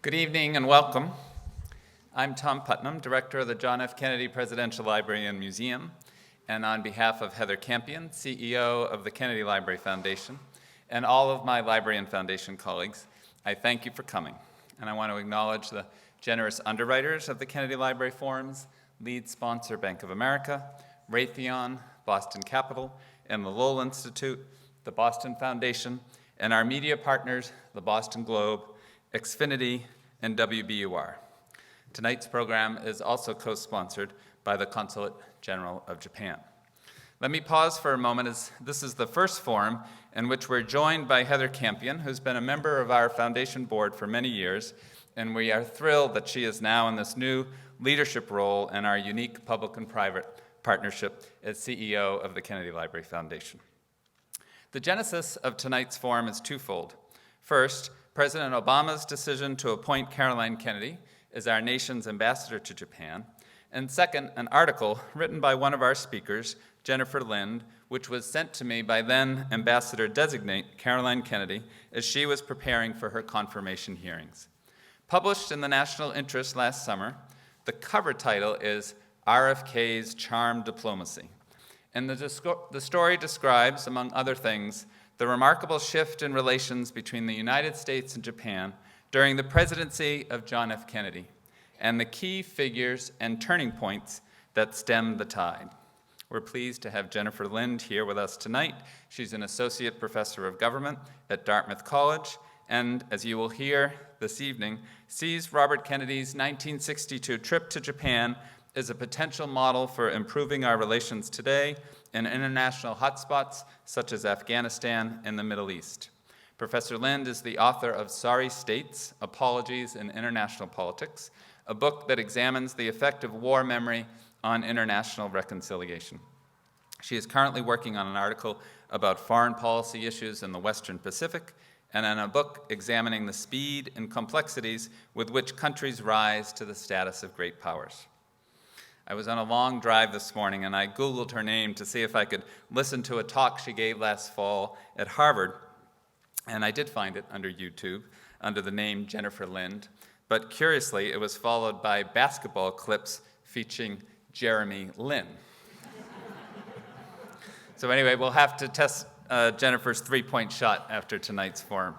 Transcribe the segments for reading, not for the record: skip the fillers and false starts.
Good evening and welcome. I'm Tom Putnam, Director of the John F. Kennedy Presidential Library and Museum, and on behalf of Heather Campion, CEO of the Kennedy Library Foundation, and all of my library and foundation colleagues, I thank you for coming. And I want to acknowledge the generous underwriters of the Kennedy Library Forums, lead sponsor Bank of America, Raytheon, Boston Capital, and the Lowell Institute, the Boston Foundation, and our media partners, the Boston Globe, Xfinity, and WBUR. Tonight's program is also co-sponsored by the Consulate General of Japan. Let me pause for a moment, as this is the first forum in which we're joined by Heather Campion, who's been a member of our foundation board for many years, and we are thrilled that she is now in this new leadership role in our unique public and private partnership as CEO of the Kennedy Library Foundation. The genesis of tonight's forum is twofold. First, President Obama's decision to appoint Kathleen Kennedy as our nation's ambassador to Japan, and second, an article written by one of our speakers, Jennifer Lind, which was sent to me by then Ambassador-designate Kathleen Kennedy as she was preparing for her confirmation hearings. Published in the National Interest last summer, the cover title is RFK's Charm Diplomacy, and the story describes, among other things, the remarkable shift in relations between the United States and Japan during the presidency of John F. Kennedy, and the key figures and turning points that stemmed the tide. We're pleased to have Jennifer Lind here with us tonight. She's an associate professor of government at Dartmouth College, and as you will hear this evening, sees Robert Kennedy's 1962 trip to Japan as a potential model for improving our relations today in international hotspots such as Afghanistan and the Middle East. Professor Lind is the author of Sorry States, Apologies in International Politics, a book that examines the effect of war memory on international reconciliation. She is currently working on an article about foreign policy issues in the Western Pacific and on a book examining the speed and complexities with which countries rise to the status of great powers. I was on a long drive this morning, and I Googled her name to see if I could listen to a talk she gave last fall at Harvard, and I did find it under YouTube, under the name Jennifer Lind, but curiously, it was followed by basketball clips featuring Jeremy Lin. So anyway, we'll have to test Jennifer's three-point shot after tonight's forum.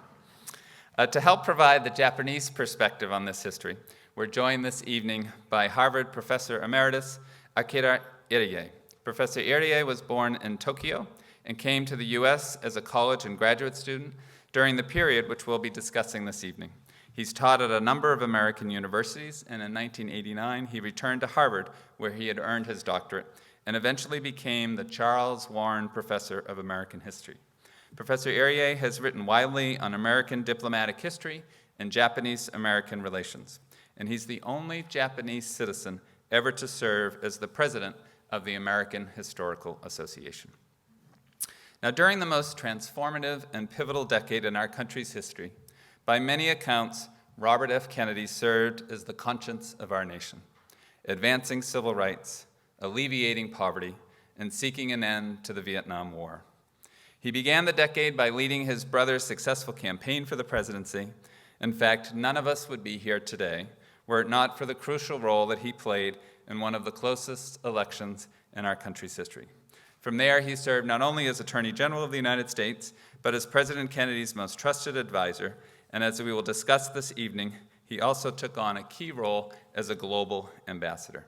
To help provide the Japanese perspective on this history, we're joined this evening by Harvard Professor Emeritus Akira Iriye. Professor Iriye was born in Tokyo and came to the US as a college and graduate student during the period which we'll be discussing this evening. He's taught at a number of American universities, and in 1989 he returned to Harvard, where he had earned his doctorate, and eventually became the Charles Warren Professor of American History. Professor Iriye has written widely on American diplomatic history and Japanese-American relations, and he's the only Japanese citizen ever to serve as the president of the American Historical Association. Now, during the most transformative and pivotal decade in our country's history, by many accounts, Robert F. Kennedy served as the conscience of our nation, advancing civil rights, alleviating poverty, and seeking an end to the Vietnam War. He began the decade by leading his brother's successful campaign for the presidency. In fact, none of us would be here today were it not for the crucial role that he played in one of the closest elections in our country's history. From there, he served not only as Attorney General of the United States, but as President Kennedy's most trusted advisor, and as we will discuss this evening, he also took on a key role as a global ambassador.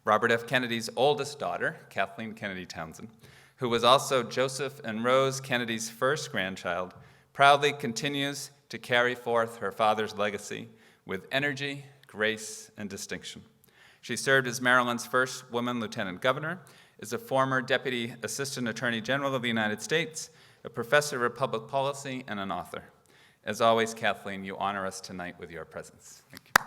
Robert F. Kennedy's oldest daughter, Kathleen Kennedy Townsend, who was also Joseph and Rose Kennedy's first grandchild, proudly continues to carry forth her father's legacy with energy, grace, and distinction. She served as Maryland's first woman lieutenant governor, is a former Deputy Assistant Attorney General of the United States, a professor of public policy, and an author. As always, Kathleen, you honor us tonight with your presence. Thank you.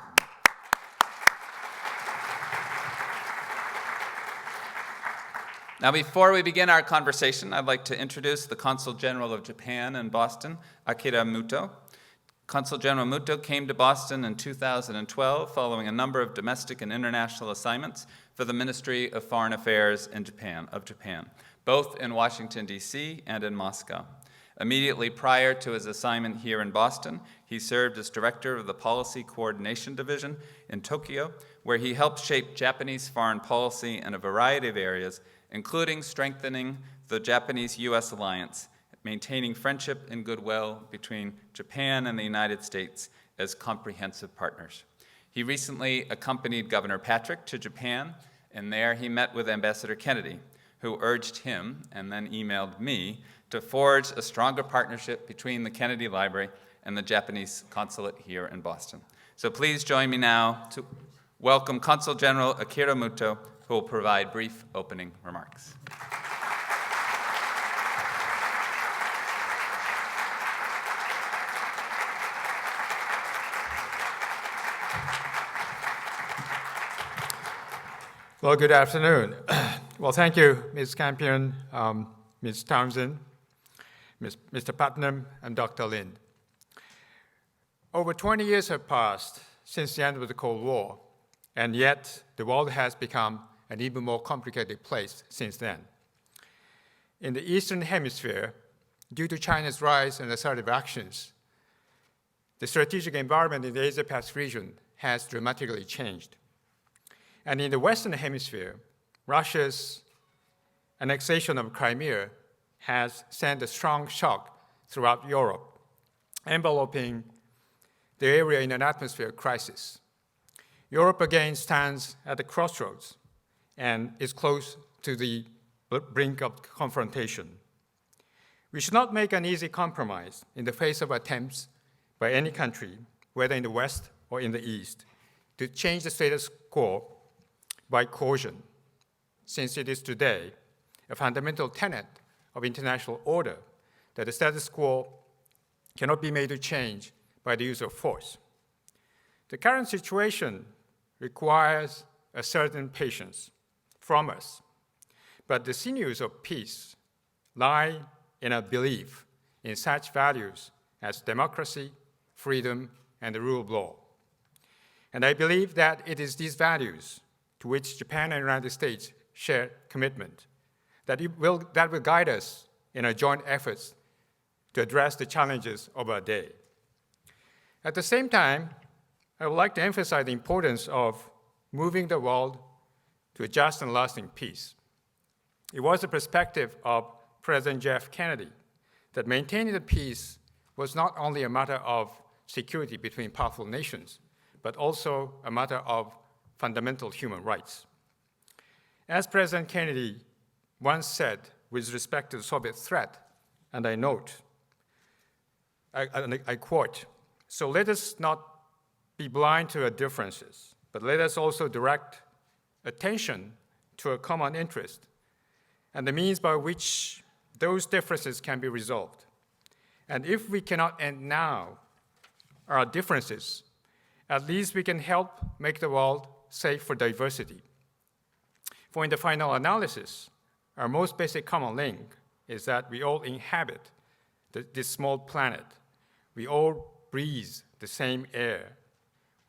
Now, before we begin our conversation, I'd like to introduce the Consul General of Japan in Boston, Akira Muto. Consul General Muto came to Boston in 2012 following a number of domestic and international assignments for the Ministry of Foreign Affairs of Japan, both in Washington, D.C. and in Moscow. Immediately prior to his assignment here in Boston, he served as director of the Policy Coordination Division in Tokyo, where he helped shape Japanese foreign policy in a variety of areas, including strengthening the Japanese-U.S. alliance, maintaining friendship and goodwill between Japan and the United States as comprehensive partners. He recently accompanied Governor Patrick to Japan, and there he met with Ambassador Kennedy, who urged him, and then emailed me, to forge a stronger partnership between the Kennedy Library and the Japanese consulate here in Boston. So please join me now to welcome Consul General Akira Muto, who will provide brief opening remarks. Well, good afternoon. Well, thank you, Ms. Campion, Ms. Townsend, Mr. Putnam, and Dr. Lind. Over 20 years have passed since the end of the Cold War, and yet the world has become an even more complicated place since then. In the Eastern Hemisphere, due to China's rise and assertive actions, the strategic environment in the Asia-Pacific region has dramatically changed. And in the Western Hemisphere, Russia's annexation of Crimea has sent a strong shock throughout Europe, enveloping the area in an atmosphere of crisis. Europe again stands at the crossroads and is close to the brink of confrontation. We should not make an easy compromise in the face of attempts by any country, whether in the West or in the East, to change the status quo by coercion, since it is today a fundamental tenet of international order that the status quo cannot be made to change by the use of force. The current situation requires a certain patience from us, but the sinews of peace lie in a belief in such values as democracy, freedom, and the rule of law. And I believe that it is these values to which Japan and the United States share commitment, that will guide us in our joint efforts to address the challenges of our day. At the same time, I would like to emphasize the importance of moving the world to a just and lasting peace. It was the perspective of President JFK Kennedy that maintaining the peace was not only a matter of security between powerful nations, but also a matter of fundamental human rights. As President Kennedy once said with respect to the Soviet threat, and I quote, "So let us not be blind to our differences, but let us also direct attention to a common interest and the means by which those differences can be resolved. And if we cannot end now our differences, at least we can help make the world safe for diversity. For in the final analysis, our most basic common link is that we all inhabit this small planet. We all breathe the same air.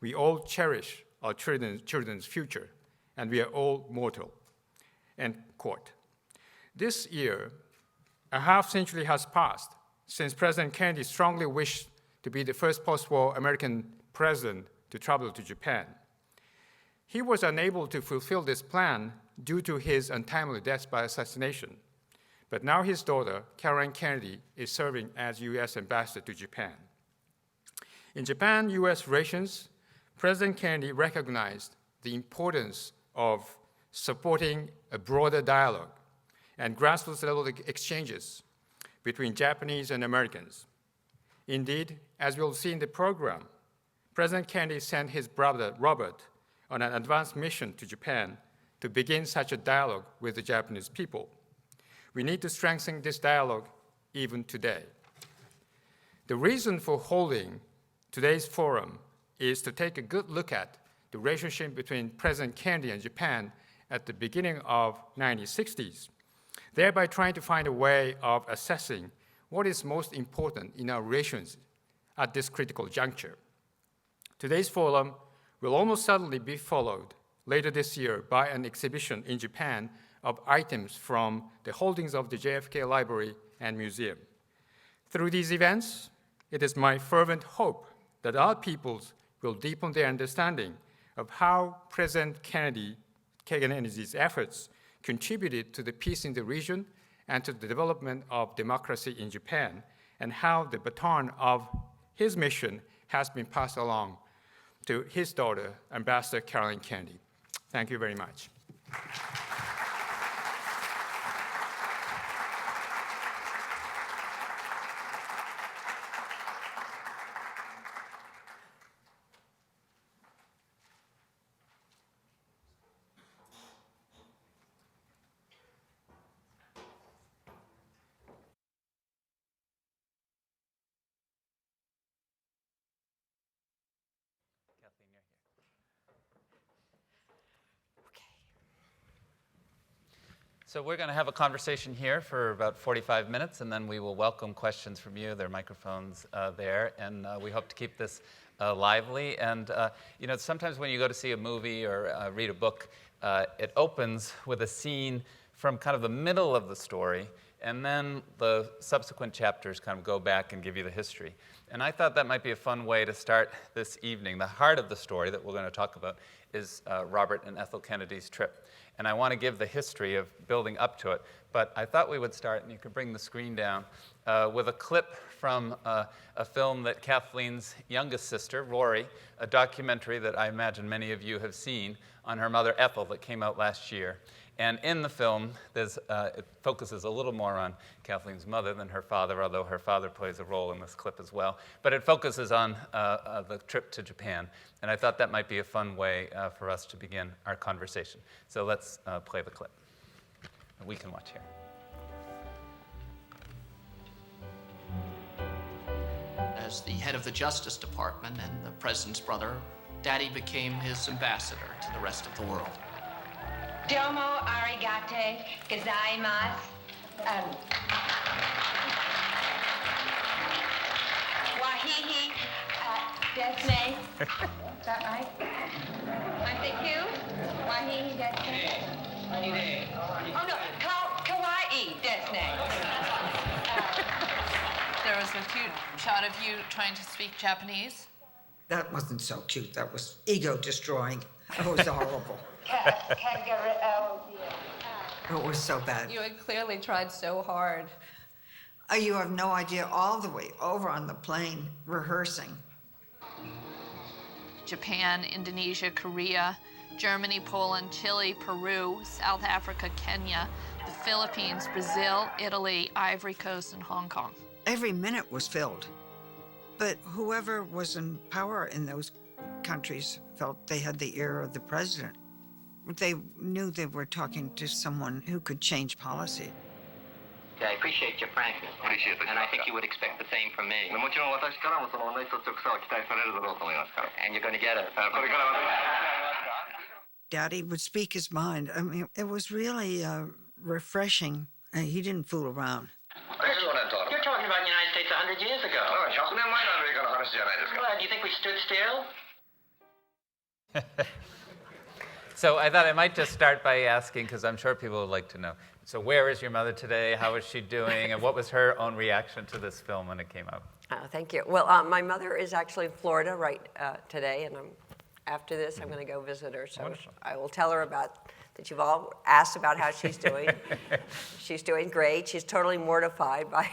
We all cherish our children's future, and we are all mortal." End quote. This year, a half-century has passed since President Kennedy strongly wished to be the first post-war American president to travel to Japan. He was unable to fulfill this plan due to his untimely death by assassination. But now his daughter, Kathleen Kennedy, is serving as U.S. ambassador to Japan. In Japan-U.S. relations, President Kennedy recognized the importance of supporting a broader dialogue and grassroots-level exchanges between Japanese and Americans. Indeed, as we'll see in the program, President Kennedy sent his brother, Robert, on an advanced mission to Japan to begin such a dialogue with the Japanese people. We need to strengthen this dialogue even today. The reason for holding today's forum is to take a good look at the relationship between President Kennedy and Japan at the beginning of the 1960s, thereby trying to find a way of assessing what is most important in our relations at this critical juncture. Today's forum will almost certainly be followed later this year by an exhibition in Japan of items from the holdings of the JFK Library and Museum. Through these events, it is my fervent hope that our peoples will deepen their understanding of how President Kennedy's efforts contributed to the peace in the region and to the development of democracy in Japan, and how the baton of his mission has been passed along to his daughter, Ambassador Kathleen Kennedy. Thank you very much. Kathleen, you're here. Okay. So we're going to have a conversation here for about 45 minutes, and then we will welcome questions from you. There are microphones there, and we hope to keep this lively. And you know, sometimes when you go to see a movie or read a book, it opens with a scene from kind of the middle of the story, and then the subsequent chapters kind of go back and give you the history. And I thought that might be a fun way to start this evening. The heart of the story that we're going to talk about is Robert and Ethel Kennedy's trip. And I want to give the history of building up to it. But I thought we would start, and you could bring the screen down, with a clip from a film that Kathleen's youngest sister, Rory, a documentary that I imagine many of you have seen on her mother, Ethel, that came out last year. And in the film, it focuses a little more on Kathleen's mother than her father, although her father plays a role in this clip as well. But it focuses on the trip to Japan. And I thought that might be a fun way for us to begin our conversation. So let's play the clip. We can watch here. As the head of the Justice Department and the president's brother, Daddy became his ambassador to the rest of the world. Domo arigate gozaimasu. Wahihi desne. Is that right? I think you. Wahihi desne. Oh no, kawaii desne. There was a cute shot of you trying to speak Japanese. That wasn't so cute. That was ego-destroying. It was horrible. It was so bad. You had clearly tried so hard. You have no idea, all the way over on the plane, rehearsing. Japan, Indonesia, Korea, Germany, Poland, Chile, Peru, South Africa, Kenya, the Philippines, Brazil, Italy, Ivory Coast, and Hong Kong. Every minute was filled. But whoever was in power in those countries felt they had the ear of the president. They knew they were talking to someone who could change policy. I appreciate your frankness, and I think you would expect the same from me. And you're going to get it. Daddy would speak his mind. I mean, it was really refreshing. He didn't fool around. You're talking about the United States 100 years ago. Well, do you think we stood still? So I thought I might just start by asking, because I'm sure people would like to know. So where is your mother today? How is she doing? And what was her own reaction to this film when it came out? Thank you. Well, my mother is actually in Florida right today, and after this, I'm going to go visit her. So Wonderful. I will tell her about that. You've all asked about how she's doing. She's doing great. She's totally mortified by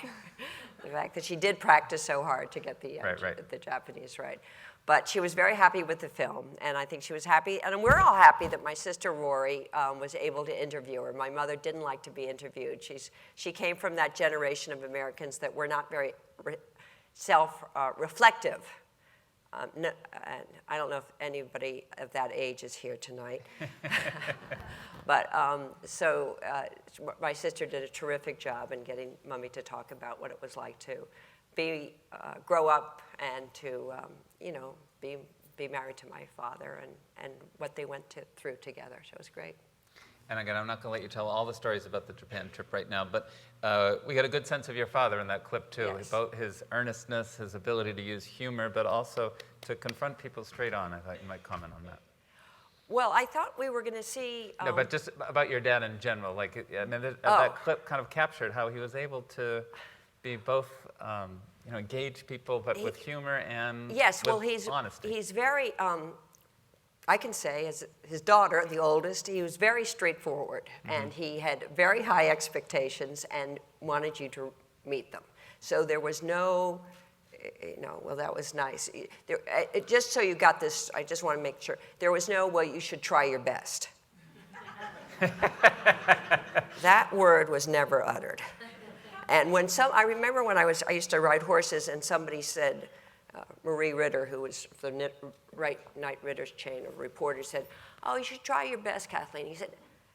the fact that she did practice so hard to get the Japanese right. But she was very happy with the film, and I think she was happy, and we're all happy that my sister Rory was able to interview her. My mother didn't like to be interviewed. She came from that generation of Americans that were not very self-reflective. And I don't know if anybody of that age is here tonight. But so my sister did a terrific job in getting Mommy to talk about what it was like to grow up and to, be married to my father and what they went through together. So it was great. And again, I'm not going to let you tell all the stories about the Japan trip right now, but we got a good sense of your father in that clip, too. Yes. Both his earnestness, his ability to use humor, but also to confront people straight on. I thought you might comment on that. Well, I thought we were going to see... No, but just about your dad in general. Like, that clip kind of captured how he was able to be both engage people, but with humor and yes, well, with honesty. he's very, I can say, as his daughter, the oldest, he was very straightforward, and he had very high expectations and wanted you to meet them. So there was no, well, that was nice. Just so you got this, I just want to make sure, there was no, well, you should try your best. That word was never uttered. And when I remember when I used to ride horses, and somebody said, Marie Ritter, who was the Knight Ritter's chain of reporters, said, "Oh, you should try your best, Kathleen." He said,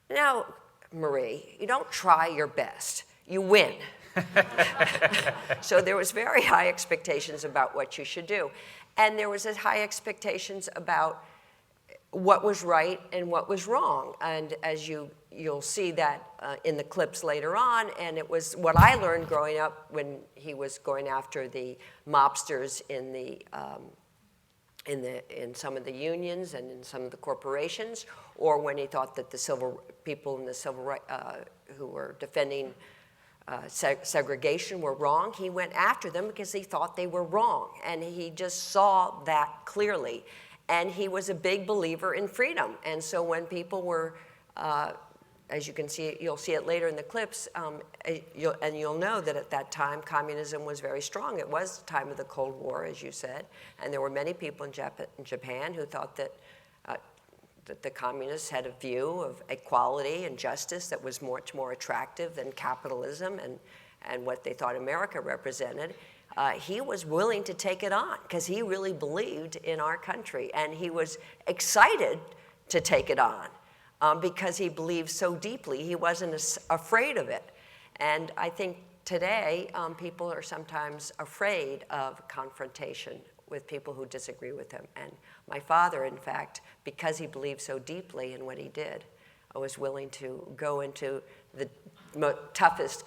"No, Marie, you don't try your best. You win." So there was very high expectations about what you should do. And there was high expectations about what was right and what was wrong. And as you'll see that in the clips later on, and it was what I learned growing up when he was going after the mobsters in some of the unions and in some of the corporations, or when he thought that the people in the civil rights who were defending segregation were wrong. He went after them because he thought they were wrong, and he just saw that clearly. And he was a big believer in freedom. And so when people were, as you can see, you'll see it later in the clips, you'll know that at that time, communism was very strong. It was the time of the Cold War, as you said, and there were many people in Japan who thought that the communists had a view of equality and justice that was much more attractive than capitalism and what they thought America represented. He was willing to take it on because he really believed in our country, and he was excited to take it on because he believed so deeply. He wasn't afraid of it. And I think today people are sometimes afraid of confrontation with people who disagree with him. And my father, in fact, because he believed so deeply in what he did, was willing to go into the toughest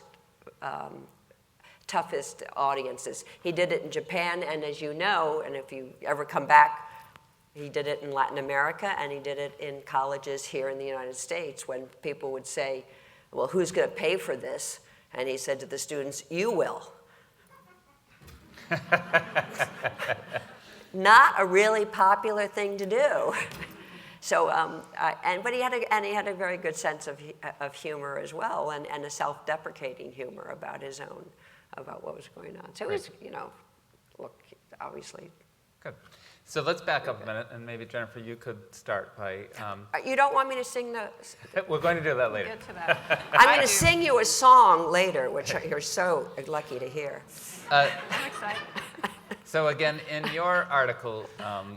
audiences. He did it in Japan, and as you know, and if you ever come back, he did it in Latin America, and he did it in colleges here in the United States when people would say, "Well, who's going to pay for this?" And he said to the students, "You will." Not a really popular thing to do. So, but he had a very good sense of humor as well, and a self-deprecating humor about what was going on. So it was, look, obviously. Good. So let's back up a minute, and maybe Jennifer, you could start by. You don't want me to sing the. We're going to do that later. Get to that. I'm going to sing you a song later, which you're so lucky to hear. I'm excited. So again, in your article,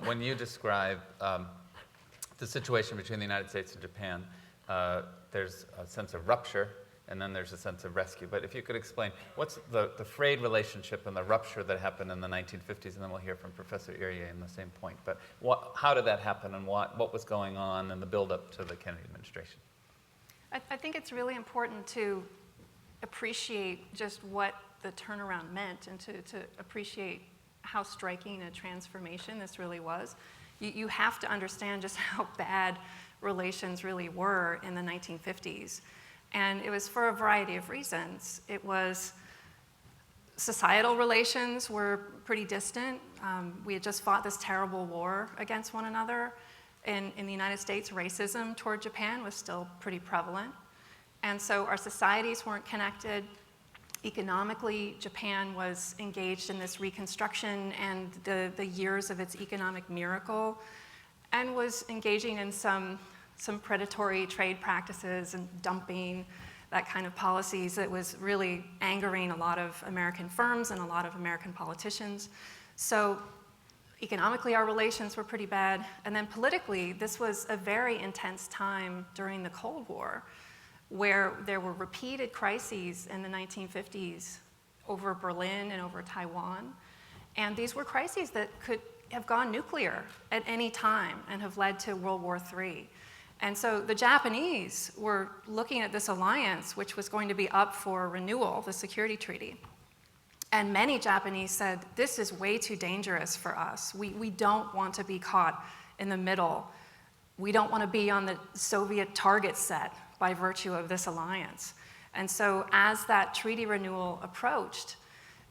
when you describe the situation between the United States and Japan, there's a sense of rupture, and then there's a sense of rescue. But if you could explain, what's the frayed relationship and the rupture that happened in the 1950s, and then we'll hear from Professor Iriye in the same point. But how did that happen, and what was going on in the build-up to the Kennedy administration? I think it's really important to appreciate just what the turnaround meant, and to appreciate how striking a transformation this really was. You have to understand just how bad relations really were in the 1950s. And it was for a variety of reasons. It was societal relations were pretty distant. We had just fought this terrible war against one another. In the United States, racism toward Japan was still pretty prevalent. And so our societies weren't connected. Economically, Japan was engaged in this reconstruction and the years of its economic miracle, and was engaging in some predatory trade practices and dumping, that kind of policies that was really angering a lot of American firms and a lot of American politicians. So economically, our relations were pretty bad. And then politically, this was a very intense time during the Cold War, where there were repeated crises in the 1950s over Berlin and over Taiwan. And these were crises that could have gone nuclear at any time and have led to World War III. And so the Japanese were looking at this alliance, which was going to be up for renewal, the Security Treaty. And many Japanese said, this is way too dangerous for us. We don't want to be caught in the middle. We don't want to be on the Soviet target set by virtue of this alliance. And so as that treaty renewal approached,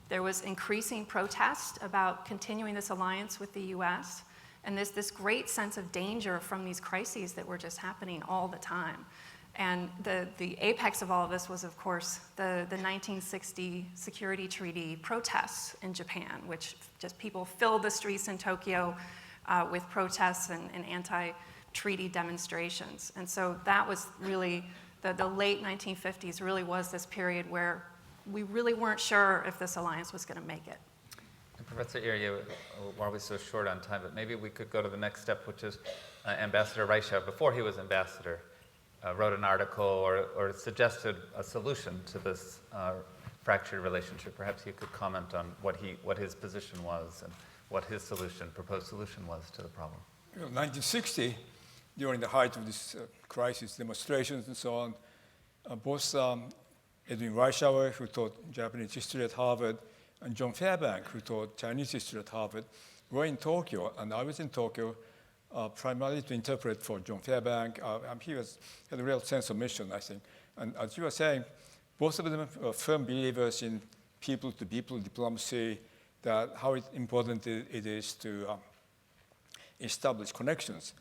There was increasing protest about continuing this alliance with the US, and this great sense of danger from these crises that were just happening all the time. And the apex of all of this was, of course, the 1960 Security Treaty protests in Japan, which just people filled the streets in Tokyo with protests and anti-treaty demonstrations. And so that was really, the late 1950s really was this period where we really weren't sure if this alliance was going to make it. And Professor Iriye, why are we so short on time? But maybe we could go to the next step, which is Ambassador Iriye, before he was ambassador, wrote an article or suggested a solution to this fractured relationship. Perhaps you could comment on what his position was and what his proposed solution was to the problem. You know, 1960, during the height of this crisis, demonstrations and so on, both Edwin Reischauer, who taught Japanese history at Harvard, and John Fairbank, who taught Chinese history at Harvard, were in Tokyo, and I was in Tokyo primarily to interpret for John Fairbank. He had a real sense of mission, I think. And as you were saying, both of them were firm believers in people-to-people diplomacy, that how important it is to establish connections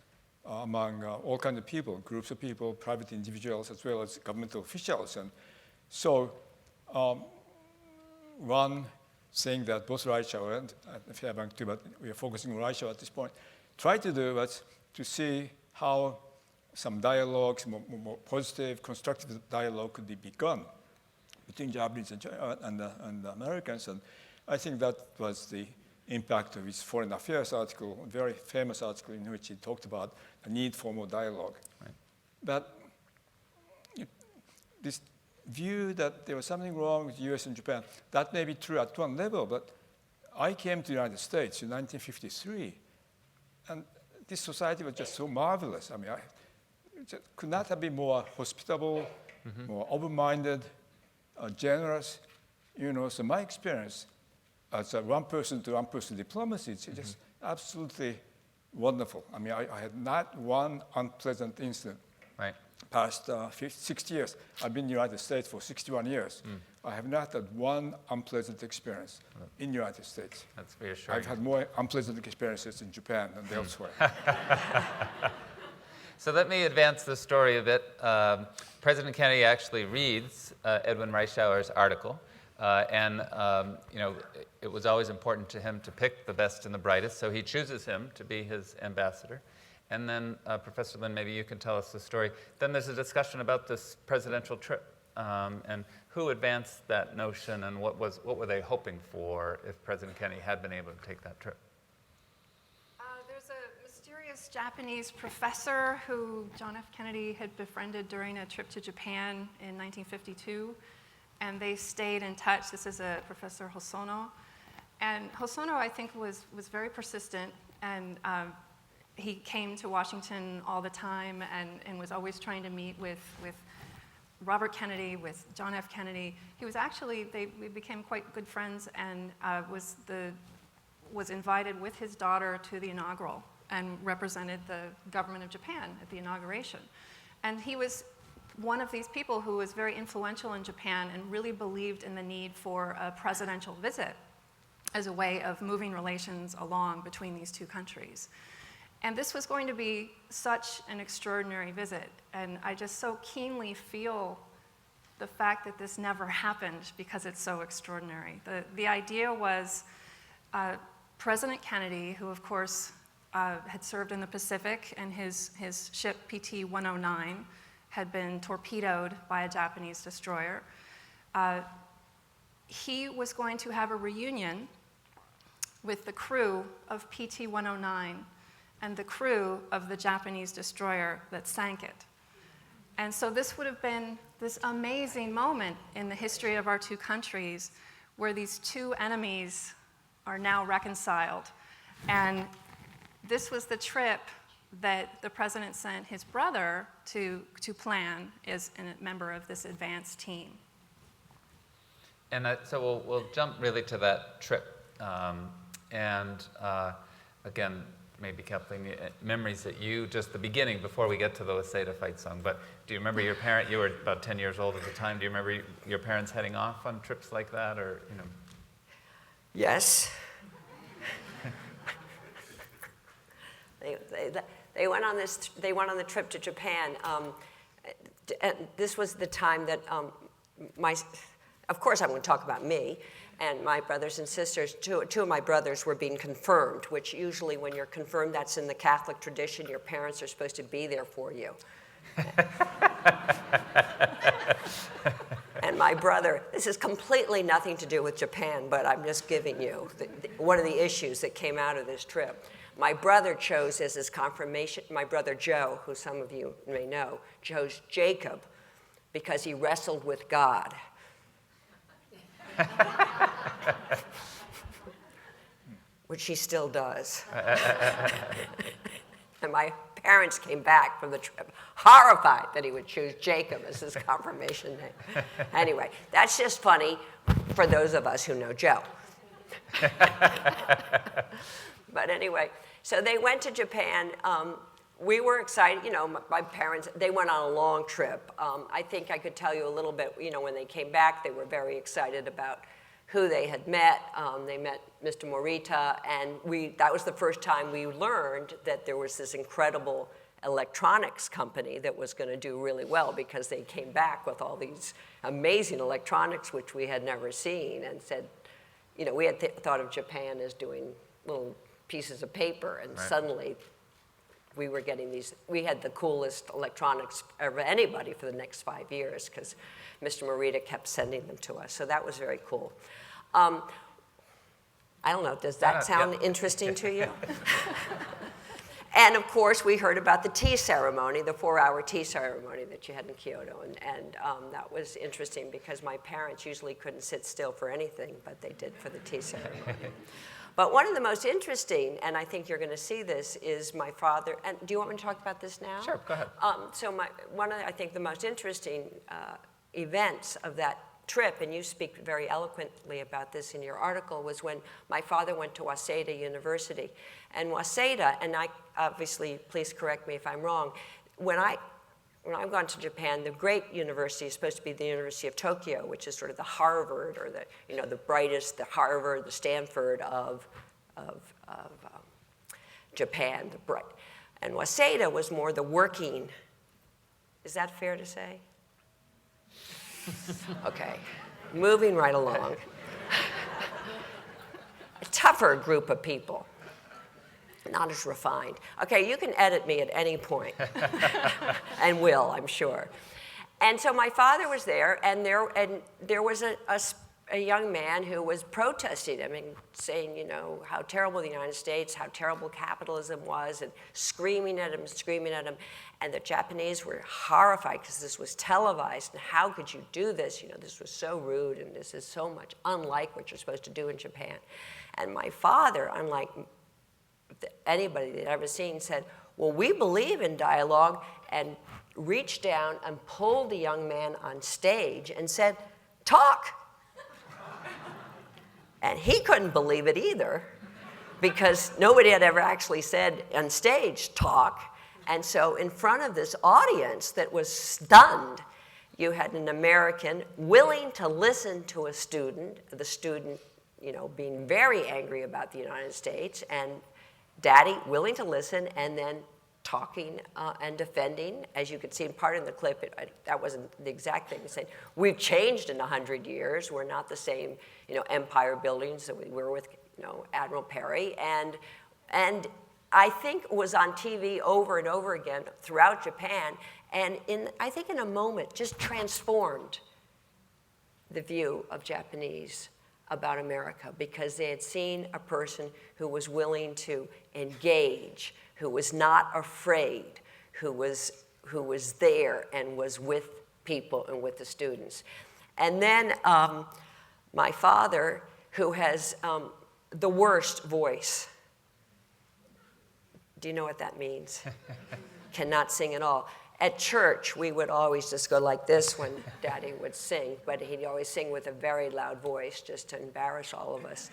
among all kinds of people, groups of people, private individuals, as well as governmental officials. And so one thing that both Reischauer and Fairbank too, but we are focusing on Reischauer at this point, tried to do was to see how some dialogues, more positive, constructive dialogue could be begun between Japanese and the Americans. And I think that was the impact of his Foreign Affairs article, a very famous article in which he talked about the need for more dialogue. Right. But this view that there was something wrong with the US and Japan, that may be true at one level, but I came to the United States in 1953, and this society was just so marvelous. I mean, it could not have been more hospitable, more open-minded, generous. You know, so my experience as a one-person-to-one-person diplomacy, it's just absolutely wonderful. I mean, I had not one unpleasant incident. Right. Past 60 years. I've been in the United States for 61 years. I have not had one unpleasant experience in the United States. That's reassuring. I've had more unpleasant experiences in Japan than elsewhere. So let me advance the story a bit. President Kennedy actually reads Edwin Reischauer's article, and you know, it was always important to him to pick the best and the brightest, so he chooses him to be his ambassador. And then, Professor Lin, maybe you can tell us the story. Then there's a discussion about this presidential trip, and who advanced that notion, and what were they hoping for if President Kennedy had been able to take that trip? There's a mysterious Japanese professor who John F. Kennedy had befriended during a trip to Japan in 1952, and they stayed in touch. This is a Professor Hosono. And Hosono, I think, was very persistent, and he came to Washington all the time and was always trying to meet with Robert Kennedy, with John F. Kennedy. He was actually, we became quite good friends, and was invited with his daughter to the inaugural and represented the government of Japan at the inauguration. And he was one of these people who was very influential in Japan and really believed in the need for a presidential visit as a way of moving relations along between these two countries. And this was going to be such an extraordinary visit, and I just so keenly feel the fact that this never happened because it's so extraordinary. The idea was President Kennedy, who of course had served in the Pacific, and his ship PT-109 had been torpedoed by a Japanese destroyer. He was going to have a reunion with the crew of PT-109 and the crew of the Japanese destroyer that sank it. And so this would have been this amazing moment in the history of our two countries where these two enemies are now reconciled. And this was the trip that the president sent his brother to plan as a member of this advanced team. And so we'll jump really to that trip. Again, maybe Kathleen, memories that you, just the beginning before we get to the Waseda fight song, but do you remember your parent, you were about 10 years old at the time, do you remember your parents heading off on trips like that, or, you know? Yes. They went on this. They went on the trip to Japan. And this was the time that of course, I'm going to talk about me and my brothers and sisters. Two of my brothers were being confirmed, which usually when you're confirmed, that's in the Catholic tradition. Your parents are supposed to be there for you. And my brother, this is completely nothing to do with Japan, but I'm just giving you one of the issues that came out of this trip. My brother chose as his confirmation, my brother Joe, who some of you may know, chose Jacob because he wrestled with God. Which he still does. And my parents came back from the trip horrified that he would choose Jacob as his confirmation name. Anyway, that's just funny for those of us who know Joe. But anyway, so they went to Japan. We were excited, my parents, they went on a long trip. I think I could tell you a little bit, when they came back, they were very excited about who they had met. They met Mr. Morita, and that was the first time we learned that there was this incredible electronics company that was going to do really well because they came back with all these amazing electronics which we had never seen and said, we had thought of Japan as doing little pieces of paper, and suddenly we were getting these. We had the coolest electronics of anybody for the next 5 years because Mr. Morita kept sending them to us. So that was very cool. I don't know, does that sound interesting to you? And of course, we heard about the tea ceremony, the 4-hour tea ceremony that you had in Kyoto. And that was interesting because my parents usually couldn't sit still for anything, but they did for the tea ceremony. But one of the most interesting, and I think you're going to see this, is my father. And do you want me to talk about this now? Sure, go ahead. So one of, I think, the most interesting events of that trip, and you speak very eloquently about this in your article, was when my father went to Waseda University. And Waseda, and I obviously, please correct me if I'm wrong, when I've gone to Japan, the great university is supposed to be the University of Tokyo, which is sort of the Harvard or the brightest, the Harvard, the Stanford of Japan, the bright. And Waseda was more the working. Is that fair to say? Okay, moving right along. A tougher group of people. Not as refined. Okay, you can edit me at any point, and will, I'm sure. And so my father was there, and there was a young man who was protesting him and saying, how terrible the United States, how terrible capitalism was, and screaming at him. And the Japanese were horrified because this was televised, and how could you do this? This was so rude, and this is so much unlike what you're supposed to do in Japan. And my father, unlike anybody they'd ever seen, said, well, we believe in dialogue, and reached down and pulled the young man on stage and said, talk. And he couldn't believe it either, because nobody had ever actually said on stage, talk. And so in front of this audience that was stunned, you had an American willing to listen to a student, the student, being very angry about the United States, and Daddy willing to listen, and then talking and defending. As you could see in part in the clip, that wasn't the exact thing. Saying, we've changed in 100 years. We're not the same, empire buildings that we were with, Admiral Perry. And I think it was on TV over and over again throughout Japan. And I think in a moment, just transformed the view of Japanese about America, because they had seen a person who was willing to engage, who was not afraid, who was there and was with people and with the students. And then my father, who has the worst voice. Do you know what that means? Cannot sing at all. At church, we would always just go like this when Daddy would sing, but he'd always sing with a very loud voice just to embarrass all of us.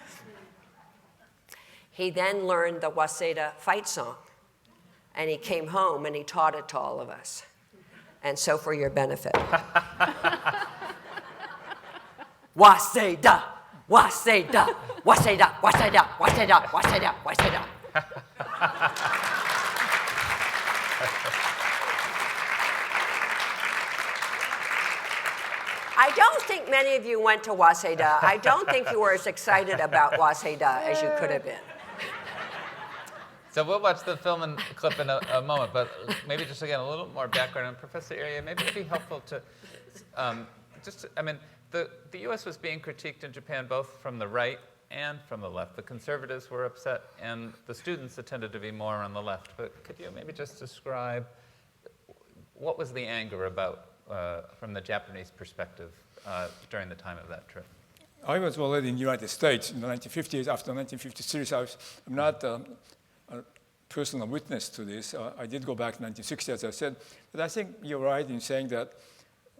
He then learned the Waseda fight song, and he came home and he taught it to all of us. And so for your benefit. Waseda, Waseda, Waseda, Waseda, Waseda, Waseda, Waseda. I don't think many of you went to Waseda. I don't think you were as excited about Waseda as you could have been. So we'll watch the film and clip in a moment, but maybe just again a little more background on Professor Iriye. Maybe it'd be helpful to the U.S. was being critiqued in Japan both from the right and from the left. The conservatives were upset, and the students tended to be more on the left. But could you maybe just describe what was the anger about from the Japanese perspective during the time of that trip? I was already in the United States in the 1950s. After 1953, I'm not a personal witness to this. I did go back to 1960, as I said. But I think you're right in saying that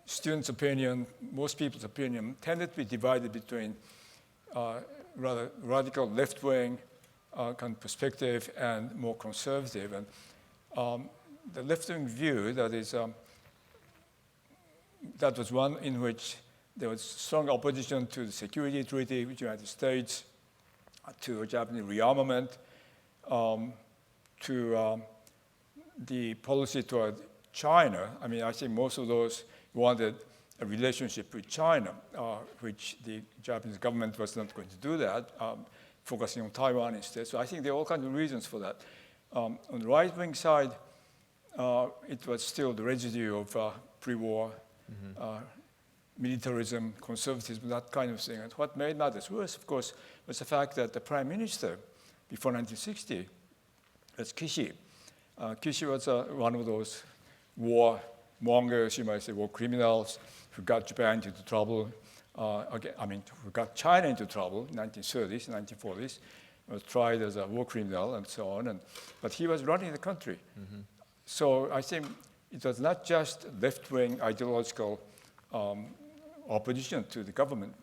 students' opinion, most people's opinion, tended to be divided between rather radical left-wing kind of perspective and more conservative. And the left-wing view, that was one in which there was strong opposition to the security treaty with the United States, to Japanese rearmament, to the policy toward China. I mean, I think most of those wanted a relationship with China, which the Japanese government was not going to do that, focusing on Taiwan instead. So I think there are all kinds of reasons for that. On the right-wing side, it was still the residue of pre-war militarism, conservatism, that kind of thing. And what made matters worse, of course, was the fact that the prime minister before 1960 was Kishi. Kishi was one of those war mongers, you might say, war criminals who got Japan into trouble. Who got China into trouble in 1930s, 1940s. Was tried as a war criminal and so on. But he was running the country. So I think it was not just left-wing ideological opposition to the government,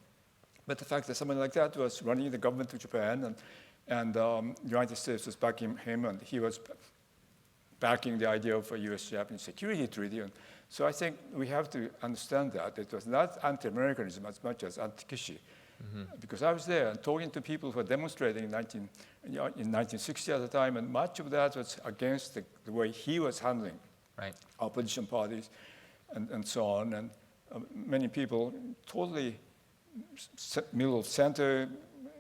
but the fact that someone like that was running the government of Japan, and the United States was backing him, and he was backing the idea of a U.S.-Japanese security treaty. And so I think we have to understand that it was not anti-Americanism as much as anti-Kishi. Because I was there and talking to people who were demonstrating in 1960 at the time, and much of that was against the way he was handling opposition parties and so on. And many people, totally middle of center,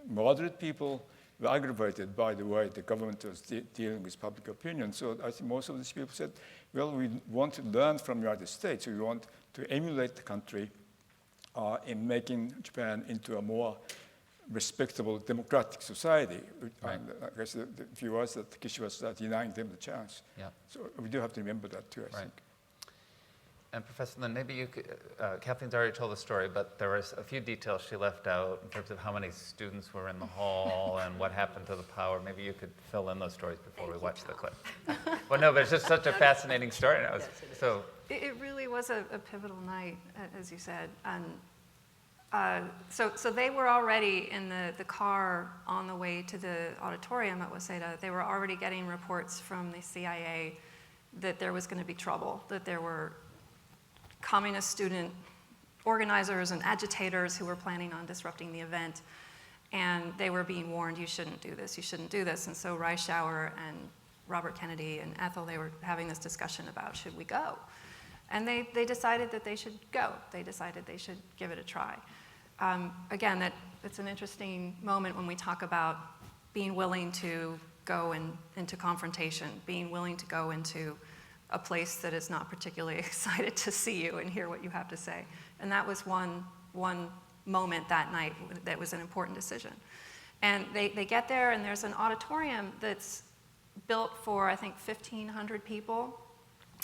moderate people, were aggravated by the way the government was dealing with public opinion. So I think most of these people said, well, we want to learn from the United States. We want to emulate the country in making Japan into a more respectable democratic society. And I guess the view was that Kishi was denying them the chance. So we do have to remember that too, I think. And Professor Lin, maybe you could, Kathleen's already told the story, but there was a few details she left out in terms of how many students were in the hall and what happened to the power. Maybe you could fill in those stories before we watch the clip. Well, no, but it's just such a fascinating story. And It really was a pivotal night, as you said. And so they were already in the car on the way to the auditorium at Waseda. They were already getting reports from the CIA that there was going to be trouble, that there were communist student organizers and agitators who were planning on disrupting the event. And they were being warned, you shouldn't do this, you shouldn't do this. And so Reischauer and Robert Kennedy and Ethel, they were having this discussion about, should we go? And they decided that they should go. They decided they should give it a try. Again, it's an interesting moment when we talk about being willing to go into confrontation, being willing to go into a place that is not particularly excited to see you and hear what you have to say. And that was one moment that night that was an important decision. And they get there, and there's an auditorium that's built for, I think, 1,500 people,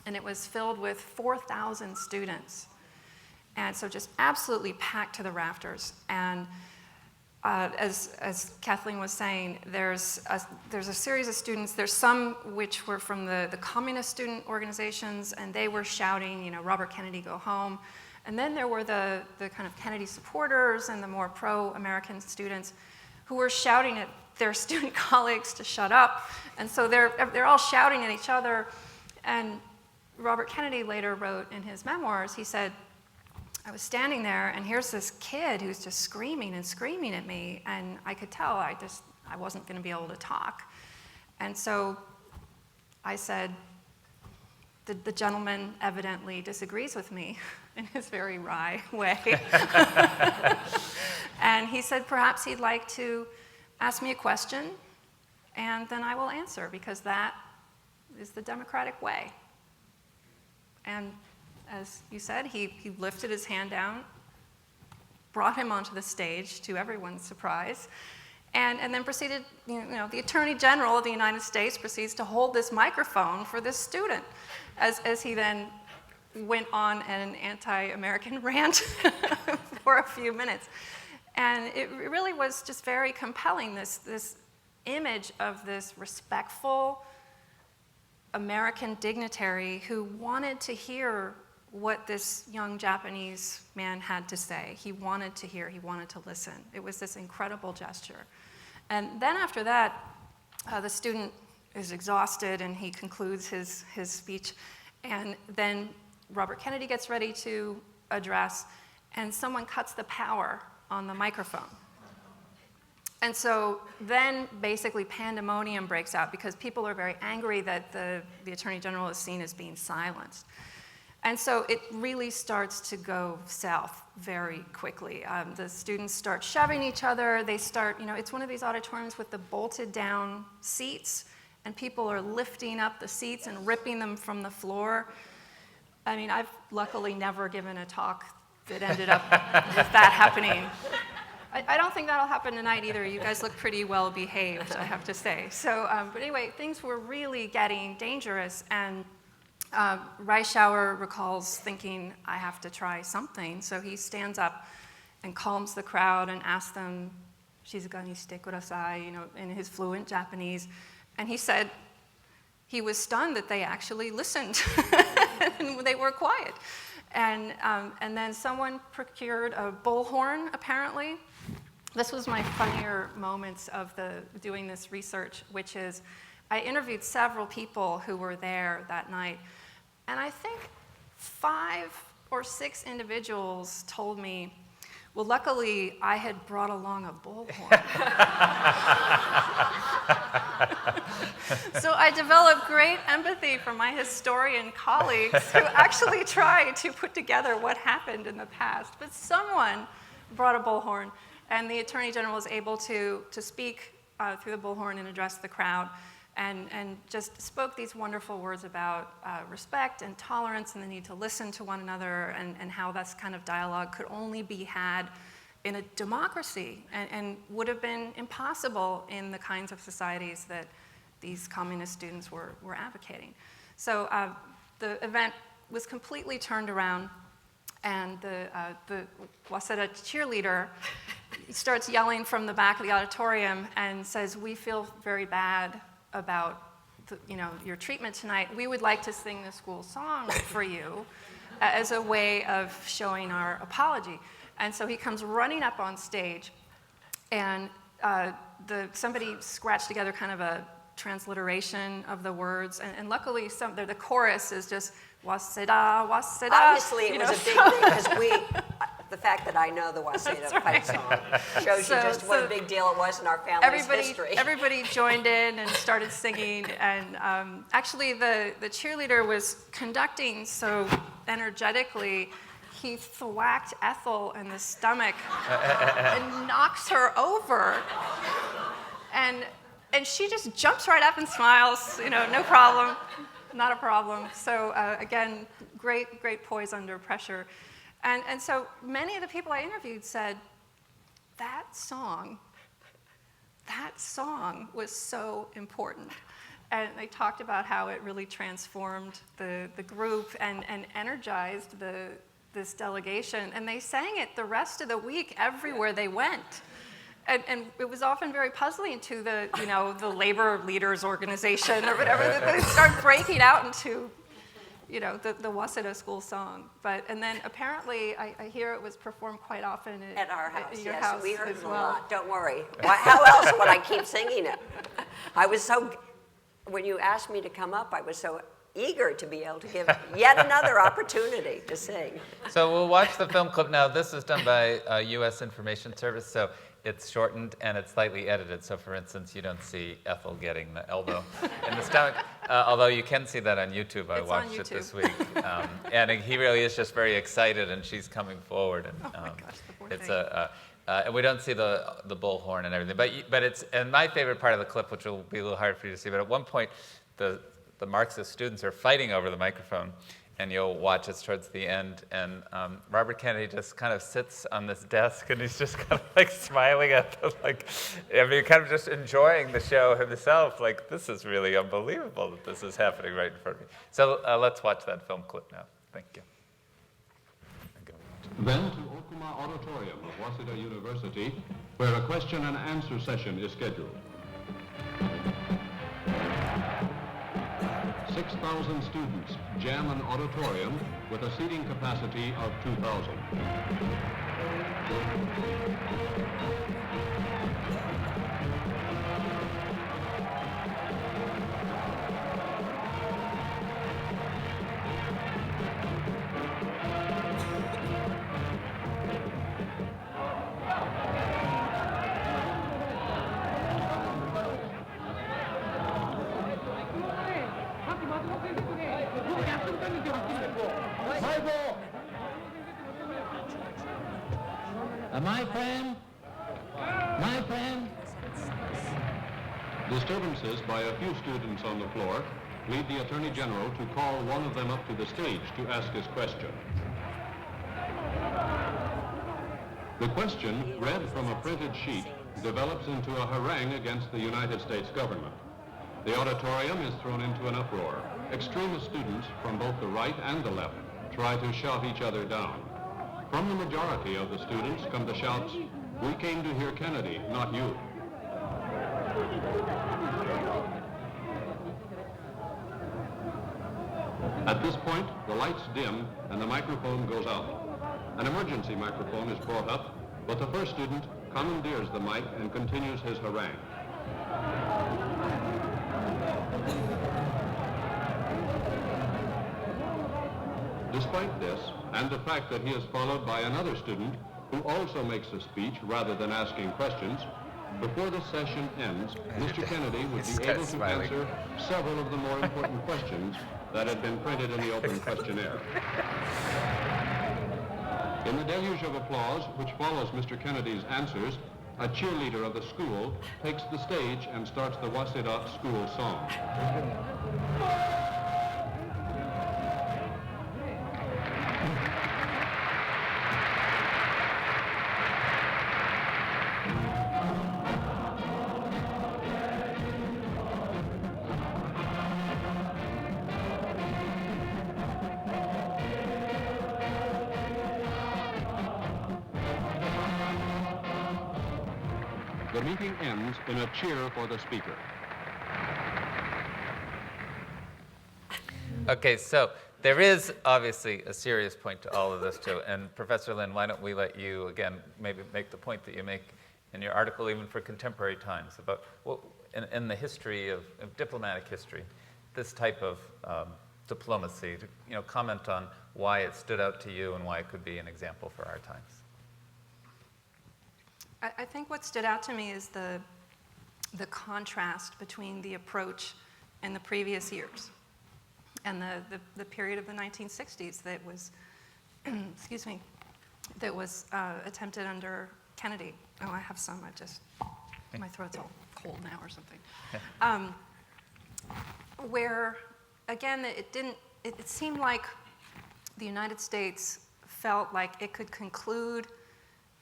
and it was filled with 4,000 students. And so just absolutely packed to the rafters. And as Kathleen was saying, there's a series of students. There's some which were from the communist student organizations, and they were shouting, Robert Kennedy, go home. And then there were the kind of Kennedy supporters and the more pro-American students who were shouting at their student colleagues to shut up. And so they're all shouting at each other. And Robert Kennedy later wrote in his memoirs, he said, I was standing there, and here's this kid who's just screaming and screaming at me, and I could tell I wasn't going to be able to talk. And so I said, the gentleman evidently disagrees with me in his very wry way. And he said perhaps he'd like to ask me a question, and then I will answer, because that is the democratic way. And as you said, he lifted his hand down, brought him onto the stage to everyone's surprise, and then proceeded, the Attorney General of the United States proceeds to hold this microphone for this student as he then went on an anti-American rant for a few minutes. And it really was just very compelling, this image of this respectful American dignitary who wanted to hear what this young Japanese man had to say. He wanted to hear, he wanted to listen. It was this incredible gesture. And then after that, the student is exhausted and he concludes his speech. And then Robert Kennedy gets ready to address, and someone cuts the power on the microphone. And so then basically pandemonium breaks out because people are very angry that the Attorney General is seen as being silenced. And so it really starts to go south very quickly. The students start shoving each other. They start, it's one of these auditoriums with the bolted down seats, and people are lifting up the seats and ripping them from the floor. I mean, I've luckily never given a talk that ended up with that happening. I don't think that'll happen tonight either. You guys look pretty well behaved, I have to say. So, but anyway, things were really getting dangerous, and Reischauer recalls thinking, I have to try something. So he stands up and calms the crowd and asks them, "Shizuka ni shite kudasai," in his fluent Japanese. And he said he was stunned that they actually listened and they were quiet. And then someone procured a bullhorn, apparently. This was my funnier moments of doing this research, which is I interviewed several people who were there that night, and I think 5 or 6 individuals told me, well, luckily I had brought along a bullhorn. So I developed great empathy for my historian colleagues who actually tried to put together what happened in the past. But someone brought a bullhorn, and the Attorney General was able to speak through the bullhorn and address the crowd, and just spoke these wonderful words about respect and tolerance and the need to listen to one another, and how this kind of dialogue could only be had in a democracy and would have been impossible in the kinds of societies that these communist students were advocating. So the event was completely turned around, and the Waseda cheerleader starts yelling from the back of the auditorium and says, "We feel very bad about your treatment tonight. We would like to sing the school song for you as a way of showing our apology." And so he comes running up on stage, and somebody scratched together kind of a transliteration of the words, and luckily the chorus is just Waseda, Waseda. Obviously it was a big thing, because the fact that I know the Waseda fight song shows you just what a big deal it was in our family's history. Everybody joined in and started singing, and actually the cheerleader was conducting so energetically, he thwacked Ethel in the stomach and knocks her over. And she just jumps right up and smiles, no problem, not a problem. So again, great poise under pressure. And so many of the people I interviewed said, that song was so important. And they talked about how it really transformed the group and energized this delegation. And they sang it the rest of the week everywhere they went. And it was often very puzzling to the labor leaders organization or whatever, that they start breaking out into the Waseda school song. And then apparently, I hear it was performed quite often at our house. At your yes, house we heard as it well. a lot. Don't worry. How else would I keep singing it? I was so. When you asked me to come up, I was so eager to be able to give yet another opportunity to sing. So we'll watch the film clip now. This is done by U.S. Information Service, so it's shortened and it's slightly edited. So for instance, you don't see Ethel getting the elbow in the stomach, although you can see that on YouTube. I watched it this week. And he really is just very excited, and she's coming forward. And, oh my gosh, the poor it's thing. and we don't see the bullhorn and everything. But it's, and my favorite part of the clip, which will be a little hard for you to see, but at one point, the Marxist students are fighting over the microphone, and you'll watch it towards the end, and Robert Kennedy just kind of sits on this desk, and he's just kind of like smiling at them, like, I mean, kind of just enjoying the show himself, like, this is really unbelievable that this is happening right in front of me. So let's watch that film clip now. Thank you. Then to Okuma Auditorium of Waseda University, where a question and answer session is scheduled. 6,000 students jam an auditorium with a seating capacity of 2,000. My friend. Disturbances by a few students on the floor lead the Attorney General to call one of them up to the stage to ask his question. The question, read from a printed sheet, develops into a harangue against the United States government. The auditorium is thrown into an uproar. Extremist students from both the right and the left try to shout each other down. From the majority of the students come the shouts, "We came to hear Kennedy, not you." At this point, the lights dim and the microphone goes out. An emergency microphone is brought up, but the first student commandeers the mic and continues his harangue. Despite this, and the fact that he is followed by another student who also makes a speech rather than asking questions, before the session ends, Mr. Kennedy would be able to answer several of the more important questions that had been printed in the open questionnaire. In the deluge of applause which follows Mr. Kennedy's answers, a cheerleader of the school takes the stage and starts the Waseda school song. The meeting ends in a cheer for the speaker. Okay, so there is obviously a serious point to all of this too. And Professor Lin, why don't we let you, again, maybe make the point that you make in your article, even for contemporary times, about in the history of diplomatic history, this type of diplomacy, to comment on why it stood out to you and why it could be an example for our times. I think what stood out to me is the contrast between the approach in the previous years and the period of the 1960s that was, excuse me, that was attempted under Kennedy. Oh, I have some. My throat's all cold now or something. Where, again, it seemed like the United States felt like it could conclude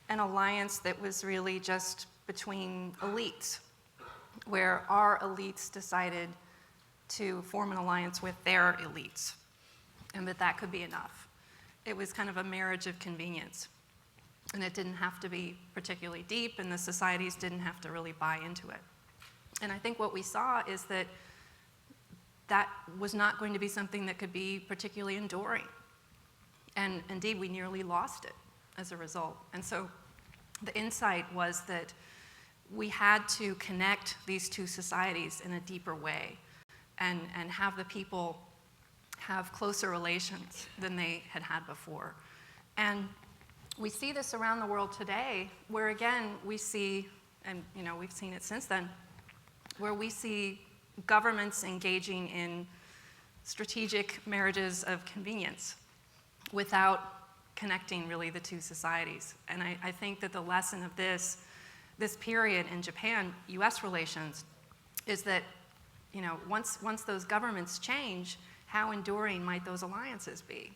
an alliance that was really just between elites, where our elites decided to form an alliance with their elites, and that could be enough. It was kind of a marriage of convenience, and it didn't have to be particularly deep, and the societies didn't have to really buy into it. And I think what we saw is that that was not going to be something that could be particularly enduring. And indeed, we nearly lost it as a result. And so the insight was that we had to connect these two societies in a deeper way and have the people have closer relations than they had had before. And we see this around the world today, where again, we see, and we've seen it since then, where we see governments engaging in strategic marriages of convenience without connecting really the two societies. And I think that the lesson of this period in Japan-US relations is that, once those governments change, how enduring might those alliances be?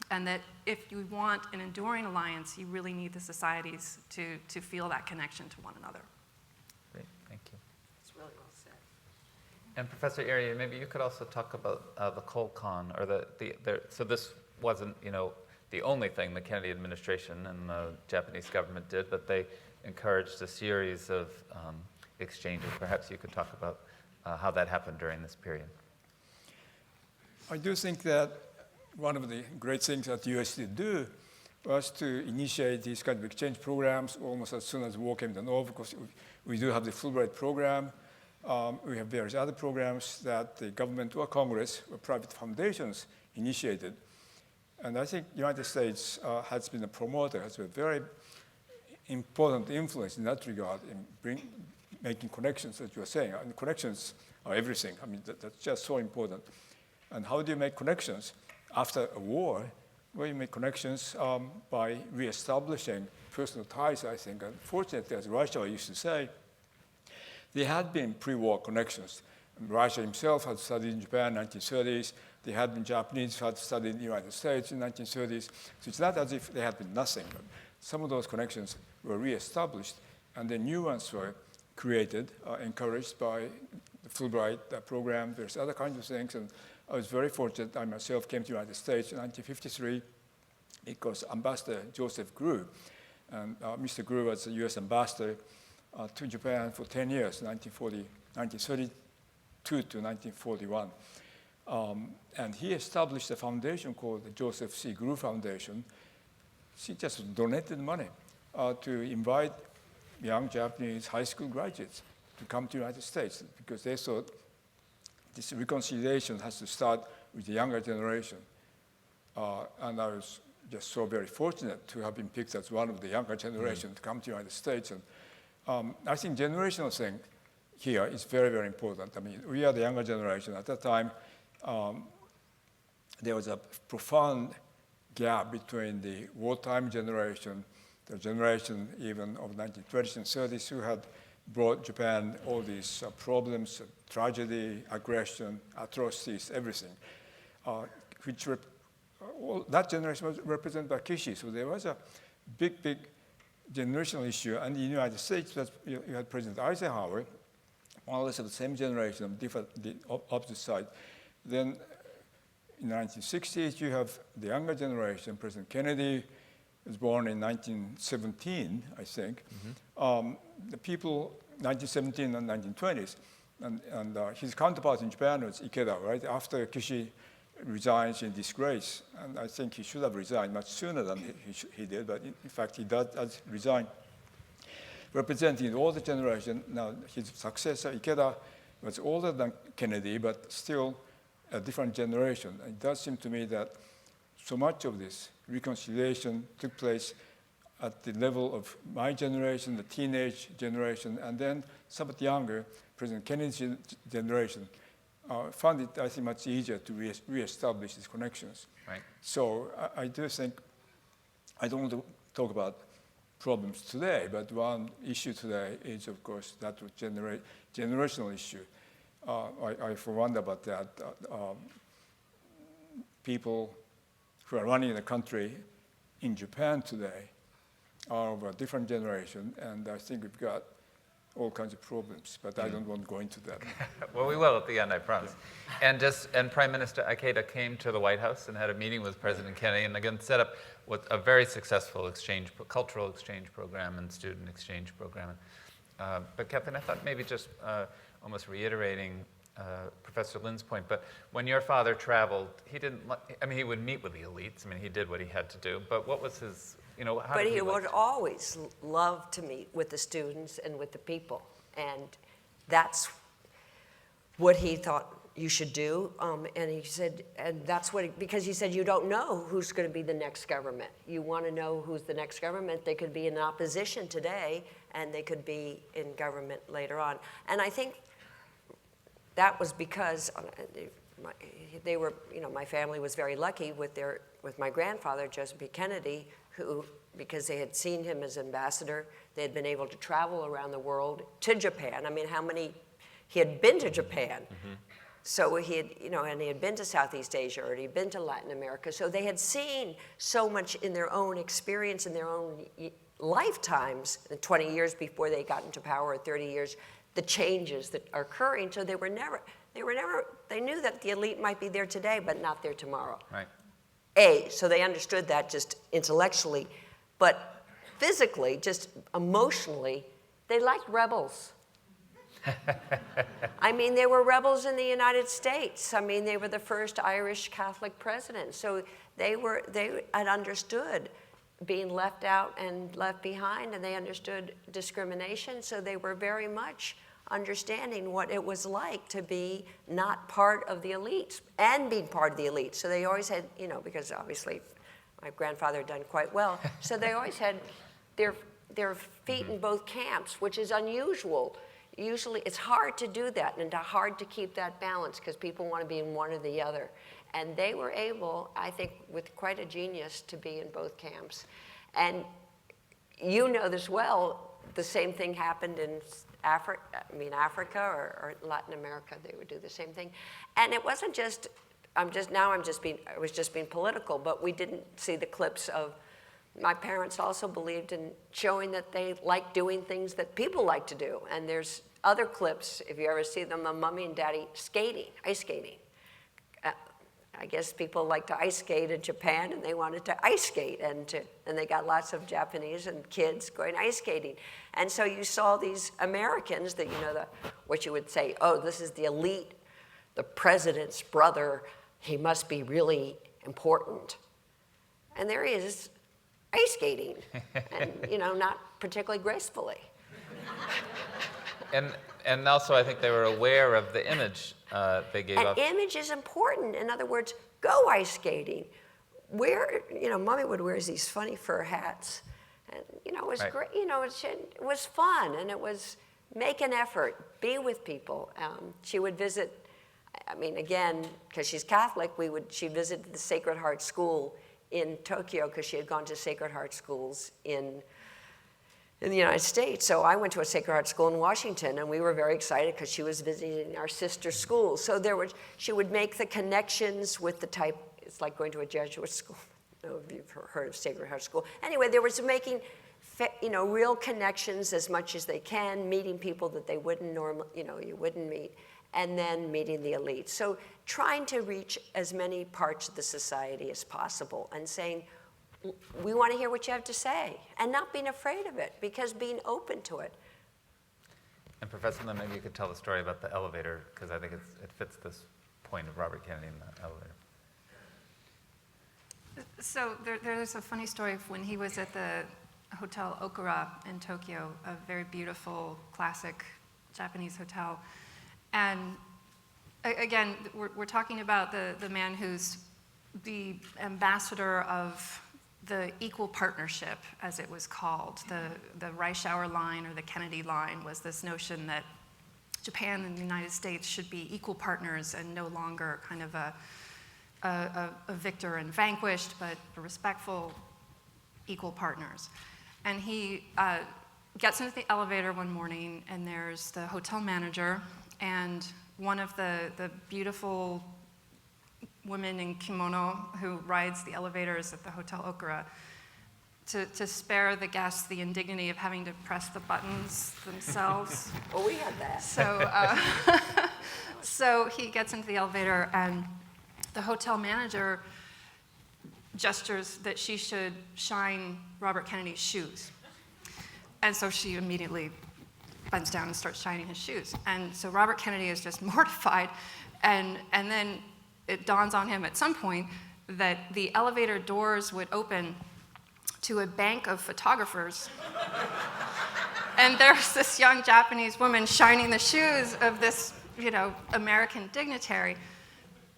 And that if you want an enduring alliance, you really need the societies to feel that connection to one another. Great, thank you. It's really well said. And Professor Iriye, maybe you could also talk about the Colcon, or so this wasn't, the only thing the Kennedy administration and the Japanese government did, but they encouraged a series of exchanges. Perhaps you could talk about how that happened during this period. I do think that one of the great things that the US did do was to initiate these kind of exchange programs almost as soon as war came to an end, because we do have the Fulbright program. We have various other programs that the government or Congress or private foundations initiated. And I think the United States has been a promoter, has been a very important influence in that regard in making connections, as you were saying. And connections are everything. I mean, that's just so important. And how do you make connections after a war? Well, you make connections by reestablishing personal ties, I think. And fortunately, as Russia used to say, there had been pre-war connections. And Russia himself had studied in Japan in the 1930s. There had been Japanese who had studied in the United States in the 1930s. So it's not as if there had been nothing. Some of those connections were reestablished, and then new ones were created, encouraged by the Fulbright program. There's other kinds of things. And I was very fortunate. I myself came to the United States in 1953 because Ambassador Joseph Grew, and Mr. Grew was the US ambassador to Japan for 10 years, 1932 to 1941. And he established a foundation called the Joseph C. Grew Foundation. He just donated money to invite young Japanese high school graduates to come to the United States because they thought this reconciliation has to start with the younger generation. And I was just so very fortunate to have been picked as one of the younger generation to come to the United States. And I think generational thing here is very, very important. I mean, we are the younger generation. At that time, there was a profound gap between the wartime generation, the generation even of 1920s and 30s who had brought Japan all these problems, tragedy, aggression, atrocities, everything, which that generation was represented by Kishi. So there was a big generational issue. And in the United States, you had President Eisenhower, more or less of the same generation, the opposite side. Then in the 1960s, you have the younger generation. President Kennedy was born in 1917, I think. The people, 1917 and 1920s, and his counterpart in Japan was Ikeda, right? After Kishi resigns in disgrace, and I think he should have resigned much sooner than he did, but in fact he does resign. Representing all the generation, now his successor, Ikeda, was older than Kennedy, but still a different generation. It does seem to me that so much of this reconciliation took place at the level of my generation, the teenage generation, and then somewhat younger, President Kennedy's generation, found it, I think, much easier to reestablish these connections. Right. So I do think, I don't want to talk about problems today, but one issue today is, of course, that generational issue. I for wonder about that. People who are running the country in Japan today are of a different generation, and I think we've got all kinds of problems, but I don't want to go into that. Well, we will at the end, I promise. And Prime Minister Akira came to the White House and had a meeting with President Kennedy, and again set up with a very successful cultural exchange program and student exchange program. But Kathleen, I thought maybe just almost reiterating Professor Lin's point, but when your father traveled, he would meet with the elites. I mean, he did what he had to do, but what was his, how But did he would always love to meet with the students and with the people, and that's what he thought you should do. And he said, and that's what, because he said, you don't know who's going to be the next government. You want to know who's the next government. They could be in opposition today, and they could be in government later on. And I think that was because they were, my family was very lucky with my grandfather, Joseph B. Kennedy, who, because they had seen him as ambassador, they had been able to travel around the world to Japan. I mean, he had been to Japan. Mm-hmm. So he had, and he had been to Southeast Asia, or he'd been to Latin America. So they had seen so much in their own experience, in their own lifetimes, 20 years before they got into power, or 30 years, the changes that are occurring. So they knew that the elite might be there today, but not there tomorrow. Right. So they understood that just intellectually, but physically, just emotionally, they liked rebels. I mean, they were rebels in the United States. I mean, they were the first Irish Catholic president. So they had understood being left out and left behind, and they understood discrimination. So they were very much understanding what it was like to be not part of the elite and being part of the elite. So they always had, because obviously my grandfather had done quite well, so they always had their feet in both camps, which is unusual. Usually it's hard to do that and hard to keep that balance because people want to be in one or the other. And they were able, I think, with quite a genius, to be in both camps. And you know this well, the same thing happened in Africa or Latin America. They would do the same thing. And it wasn't just, I was just being political, but we didn't see the clips of, my parents also believed in showing that they like doing things that people like to do. And there's other clips, if you ever see them, of Mommy and Daddy skating, ice skating. I guess people like to ice skate in Japan, and they wanted to ice skate, and they got lots of Japanese and kids going ice skating. And so you saw these Americans that, what you would say, oh, this is the elite, the president's brother, he must be really important. And there he is, ice skating, and not particularly gracefully. And also, I think they were aware of the image they gave up. And image is important. In other words, go ice skating. Mommy would wear these funny fur hats, and it was great. It was fun, and it was make an effort, be with people. She would visit. I mean, again, because she's Catholic, she visited the Sacred Heart School in Tokyo because she had gone to Sacred Heart schools in the United States. So I went to a Sacred Heart school in Washington, and we were very excited because she was visiting our sister school. So she would make the connections with the type, it's like going to a Jesuit school. I don't know if you've heard of Sacred Heart School. Anyway, there was making real connections as much as they can, meeting people that they wouldn't normally, you wouldn't meet, and then meeting the elite. So trying to reach as many parts of the society as possible and saying, we want to hear what you have to say, and not being afraid of it, because being open to it. And Professor Lin, maybe you could tell the story about the elevator, because I think it fits this point of Robert Kennedy in the elevator. So there's a funny story of when he was at the Hotel Akira in Tokyo, a very beautiful, classic Japanese hotel. And again, we're talking about the man who's the ambassador of the equal partnership, as it was called. The Reischauer line, or the Kennedy line, was this notion that Japan and the United States should be equal partners and no longer kind of a victor and vanquished, but respectful, equal partners. And he gets into the elevator one morning, and there's the hotel manager and one of the beautiful women in kimono who rides the elevators at the Hotel Akira to spare the guests the indignity of having to press the buttons themselves. Well, we had that. So he gets into the elevator, and the hotel manager gestures that she should shine Robert Kennedy's shoes. And so she immediately bends down and starts shining his shoes. And so Robert Kennedy is just mortified, and then it dawns on him at some point that the elevator doors would open to a bank of photographers. And there's this young Japanese woman shining the shoes of this American dignitary,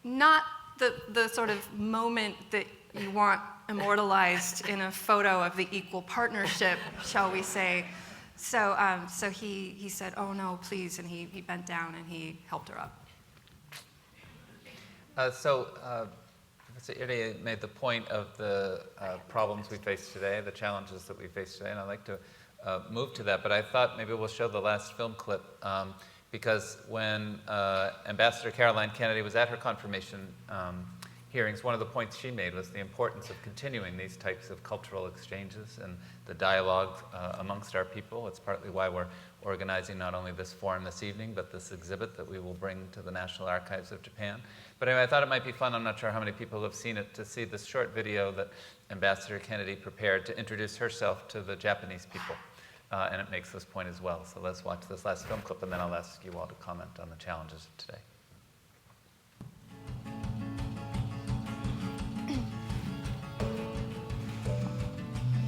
not the sort of moment that you want immortalized in a photo of the equal partnership, shall we say. So he said, "Oh no, please," and he bent down and he helped her up. Professor Iriye made the point of the problems we face today, the challenges that we face today, and I'd like to move to that, but I thought maybe we'll show the last film clip because when Ambassador Caroline Kennedy was at her confirmation hearings, one of the points she made was the importance of continuing these types of cultural exchanges and the dialogue amongst our people. It's partly why we're organizing not only this forum this evening, but this exhibit that we will bring to the National Archives of Japan. But anyway, I thought it might be fun, I'm not sure how many people have seen it, to see this short video that Ambassador Kennedy prepared to introduce herself to the Japanese people. And it makes this point as well. So let's watch this last film clip, and then I'll ask you all to comment on the challenges of today.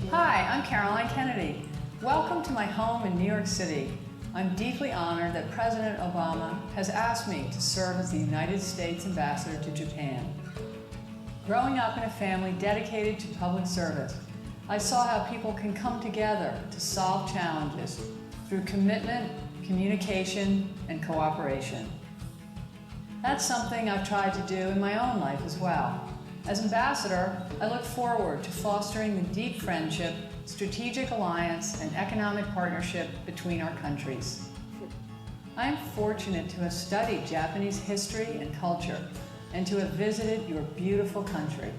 Hi, I'm Caroline Kennedy. Welcome to my home in New York City. I'm deeply honored that President Obama has asked me to serve as the United States Ambassador to Japan. Growing up in a family dedicated to public service, I saw how people can come together to solve challenges through commitment, communication, and cooperation. That's something I've tried to do in my own life as well. As ambassador, I look forward to fostering the deep friendship, strategic alliance, and economic partnership between our countries. I am fortunate to have studied Japanese history and culture and to have visited your beautiful country.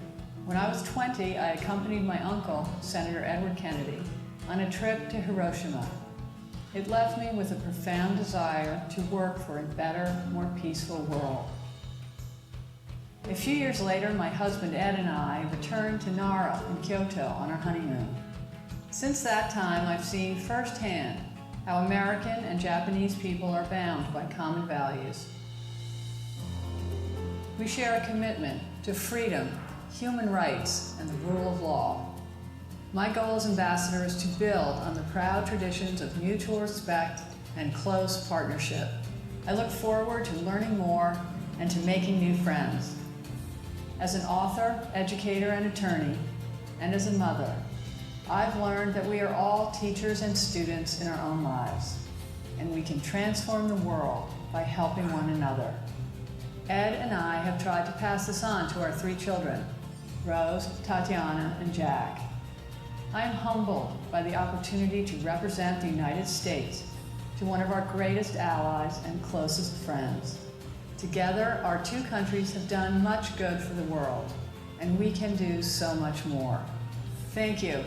When I was 20, I accompanied my uncle, Senator Edward Kennedy, on a trip to Hiroshima. It left me with a profound desire to work for a better, more peaceful world. A few years later, my husband Ed and I returned to Nara in Kyoto on our honeymoon. Since that time, I've seen firsthand how American and Japanese people are bound by common values. We share a commitment to freedom, human rights, and the rule of law. My goal as ambassador is to build on the proud traditions of mutual respect and close partnership. I look forward to learning more and to making new friends. As an author, educator, and attorney, and as a mother, I've learned that we are all teachers and students in our own lives, and we can transform the world by helping one another. Ed and I have tried to pass this on to our 3 children, Rose, Tatiana, and Jack. I am humbled by the opportunity to represent the United States to one of our greatest allies and closest friends. Together, our 2 countries have done much good for the world, and we can do so much more. Thank you.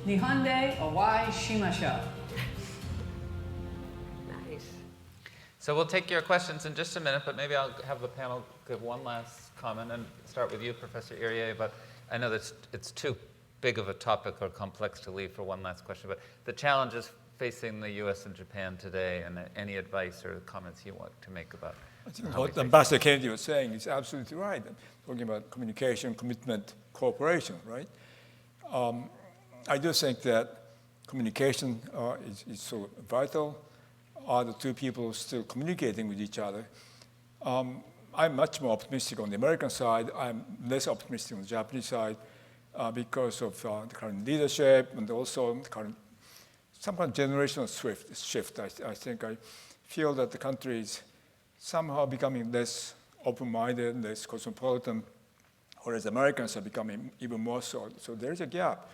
Nihon de owai shimashou. Nice. So we'll take your questions in just a minute, but maybe I'll have the panel give one last comment and start with you, Professor Iriye. But I know that it's too big of a topic or complex to leave for one last question. But the challenges facing the U.S. and Japan today, and any advice or comments you want to make about I think what Ambassador Kennedy was saying is absolutely right. Talking about communication, commitment, cooperation, right? I do think that communication is so vital. Are the 2 people still communicating with each other? I'm much more optimistic on the American side. I'm less optimistic on the Japanese side because of the current leadership and also the current, some kind of generational shift. I think I feel that the country is somehow becoming less open-minded, less cosmopolitan, whereas Americans are becoming even more so. So there is a gap.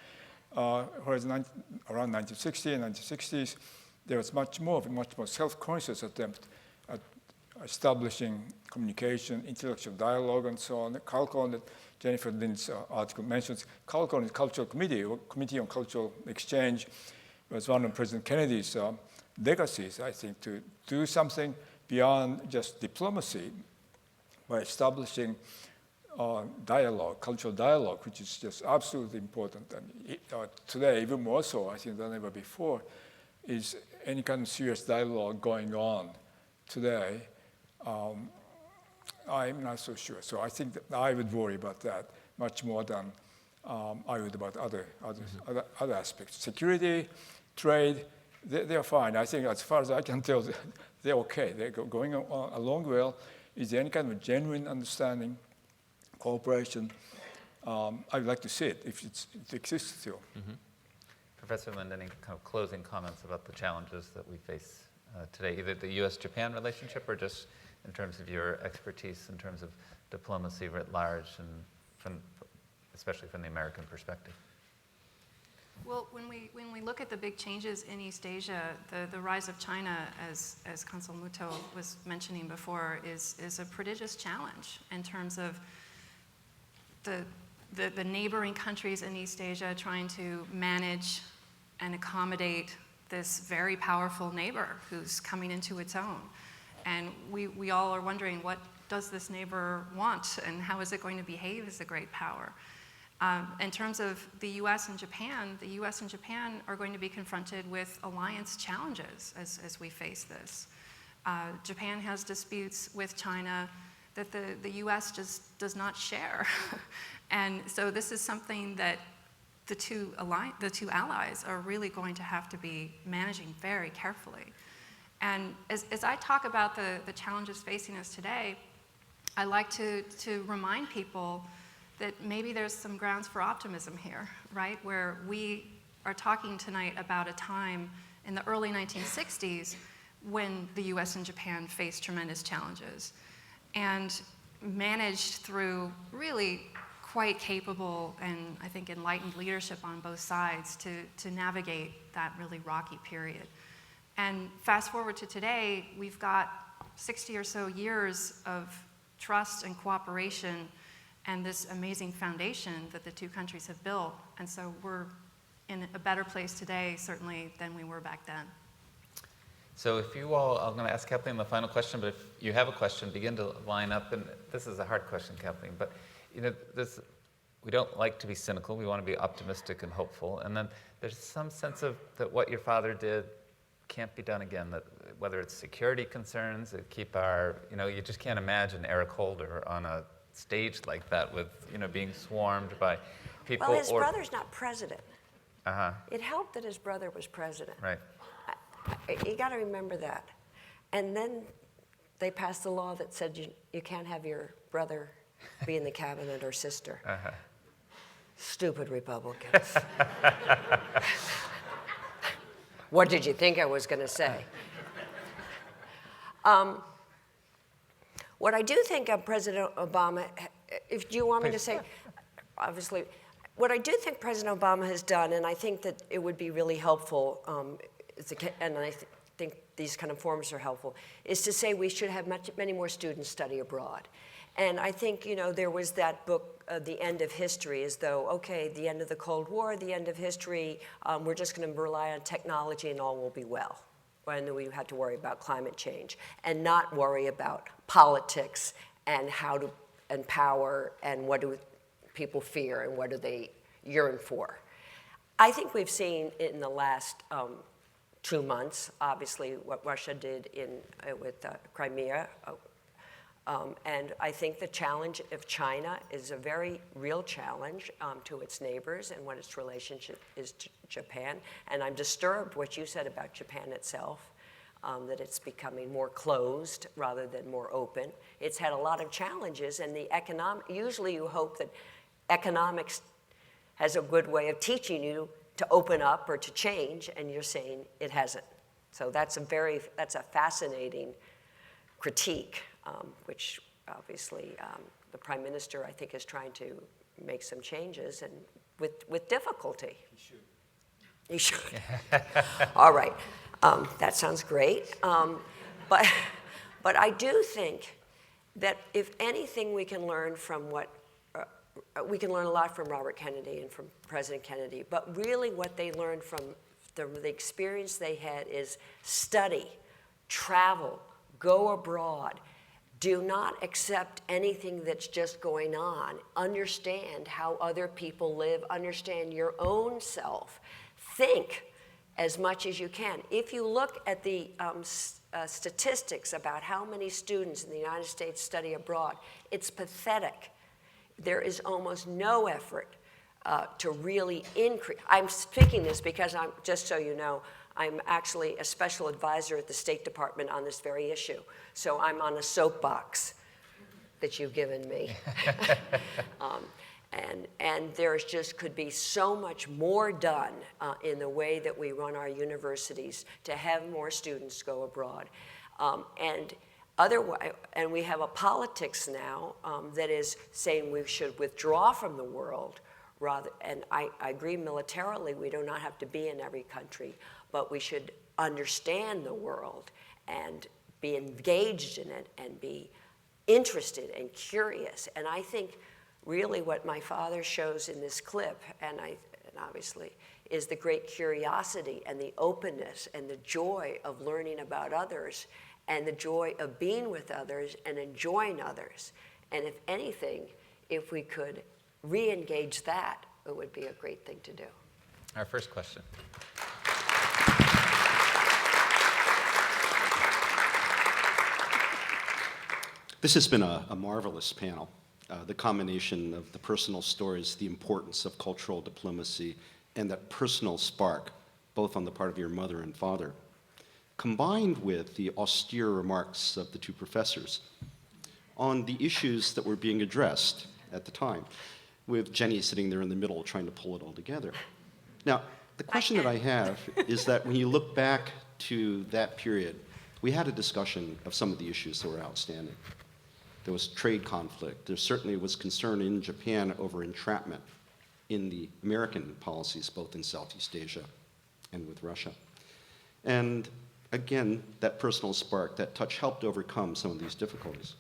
Whereas around 1960 and 1960s, there was much more self-conscious attempt at establishing communication, intellectual dialogue, and so on. CALCON, that Jennifer Lind's article mentions, CALCON is Cultural Committee, or Committee on Cultural Exchange, was one of President Kennedy's legacies, I think, to do something beyond just diplomacy by establishing dialogue, cultural dialogue, which is just absolutely important. And today, even more so, I think, than ever before, is any kind of serious dialogue going on today. I'm not so sure. So I think that I would worry about that much more than I would about other aspects. Security, trade, they are fine. I think as far as I can tell, they're okay. They're going along well. Is there any kind of genuine understanding, cooperation? I'd like to see it if it exists still. Mm-hmm. Professor Lind, any kind of closing comments about the challenges that we face today, either the U.S.-Japan relationship or just in terms of your expertise in terms of diplomacy writ large, and especially from the American perspective? Well, when we look at the big changes in East Asia, the rise of China, as Consul Muto was mentioning before, is a prodigious challenge in terms of the neighboring countries in East Asia trying to manage and accommodate this very powerful neighbor who's coming into its own. And we all are wondering, what does this neighbor want, and how is it going to behave as a great power? In terms of the U.S. and Japan, the U.S. and Japan are going to be confronted with alliance challenges as we face this. Japan has disputes with China that the U.S. just does not share. And so this is something that the two allies are really going to have to be managing very carefully. And as I talk about the challenges facing us today, I like to remind people that maybe there's some grounds for optimism here, right? Where we are talking tonight about a time in the early 1960s when the US and Japan faced tremendous challenges and managed through really quite capable and I think enlightened leadership on both sides to navigate that really rocky period. And fast forward to today, we've got 60 or so years of trust and cooperation and this amazing foundation that the two countries have built. And so we're in a better place today, certainly, than we were back then. So if you all, I'm going to ask Kathleen the final question, but if you have a question, begin to line up. And this is a hard question, Kathleen, but you know, we don't like to be cynical. We want to be optimistic and hopeful. And then there's some sense of that what your father did can't be done again, that whether it's security concerns that keep our, you know, you just can't imagine Eric Holder on a stage like that with, you know, being swarmed by people. Well, his brother's not president. Uh-huh. It helped that his brother was president. Right. You got to remember that. And then they passed a law that said you can't have your brother be in the cabinet or sister. Uh-huh. Stupid Republicans. What did you think I was going to say? What I do think of President Obama, if you want me to say, obviously, what I do think President Obama has done, and I think that it would be really helpful, and I think these kind of forums are helpful, is to say we should have many more students study abroad. And I think, you know, there was that book, The End of History, as though, okay, the end of the Cold War, the end of history, we're just going to rely on technology and all will be well. And we had to worry about climate change and not worry about politics and and power and what do people fear and what do they yearn for. I think we've seen in the last 2 months, obviously, what Russia did with Crimea. And I think the challenge of China is a very real challenge to its neighbors and what its relationship is to Japan. And I'm disturbed what you said about Japan itself, that it's becoming more closed rather than more open. It's had a lot of challenges, and usually you hope that economics has a good way of teaching you to open up or to change, and you're saying it hasn't. So that's a fascinating critique. Which obviously the Prime Minister, I think, is trying to make some changes, and with difficulty. He should. All right, that sounds great. But I do think that if anything, we can learn from we can learn a lot from Robert Kennedy and from President Kennedy. But really, what they learned from the experience they had is study, travel, go abroad. Do not accept anything that's just going on. Understand how other people live. Understand your own self. Think as much as you can. If you look at the statistics about how many students in the United States study abroad, it's pathetic. There is almost no effort to really increase. I'm speaking this because just so you know, I'm actually a special advisor at the State Department on this very issue. So I'm on a soapbox that you've given me. And there's just could be so much more done in the way that we run our universities to have more students go abroad. And we have a politics now that is saying we should withdraw from the world rather, and I agree militarily we do not have to be in every country, but we should understand the world and be engaged in it and be interested and curious. And I think really what my father shows in this clip, and obviously, is the great curiosity and the openness and the joy of learning about others and the joy of being with others and enjoying others. And if anything, if we could re-engage that, it would be a great thing to do. Our first question. This has been a marvelous panel. The combination of the personal stories, the importance of cultural diplomacy, and that personal spark, both on the part of your mother and father, combined with the austere remarks of the two professors on the issues that were being addressed at the time, with Jenny sitting there in the middle trying to pull it all together. Now, the question that I have is that when you look back to that period, we had a discussion of some of the issues that were outstanding. There was trade conflict. There certainly was concern in Japan over entrapment in the American policies, both in Southeast Asia and with Russia. And again, that personal spark, that touch helped overcome some of these difficulties.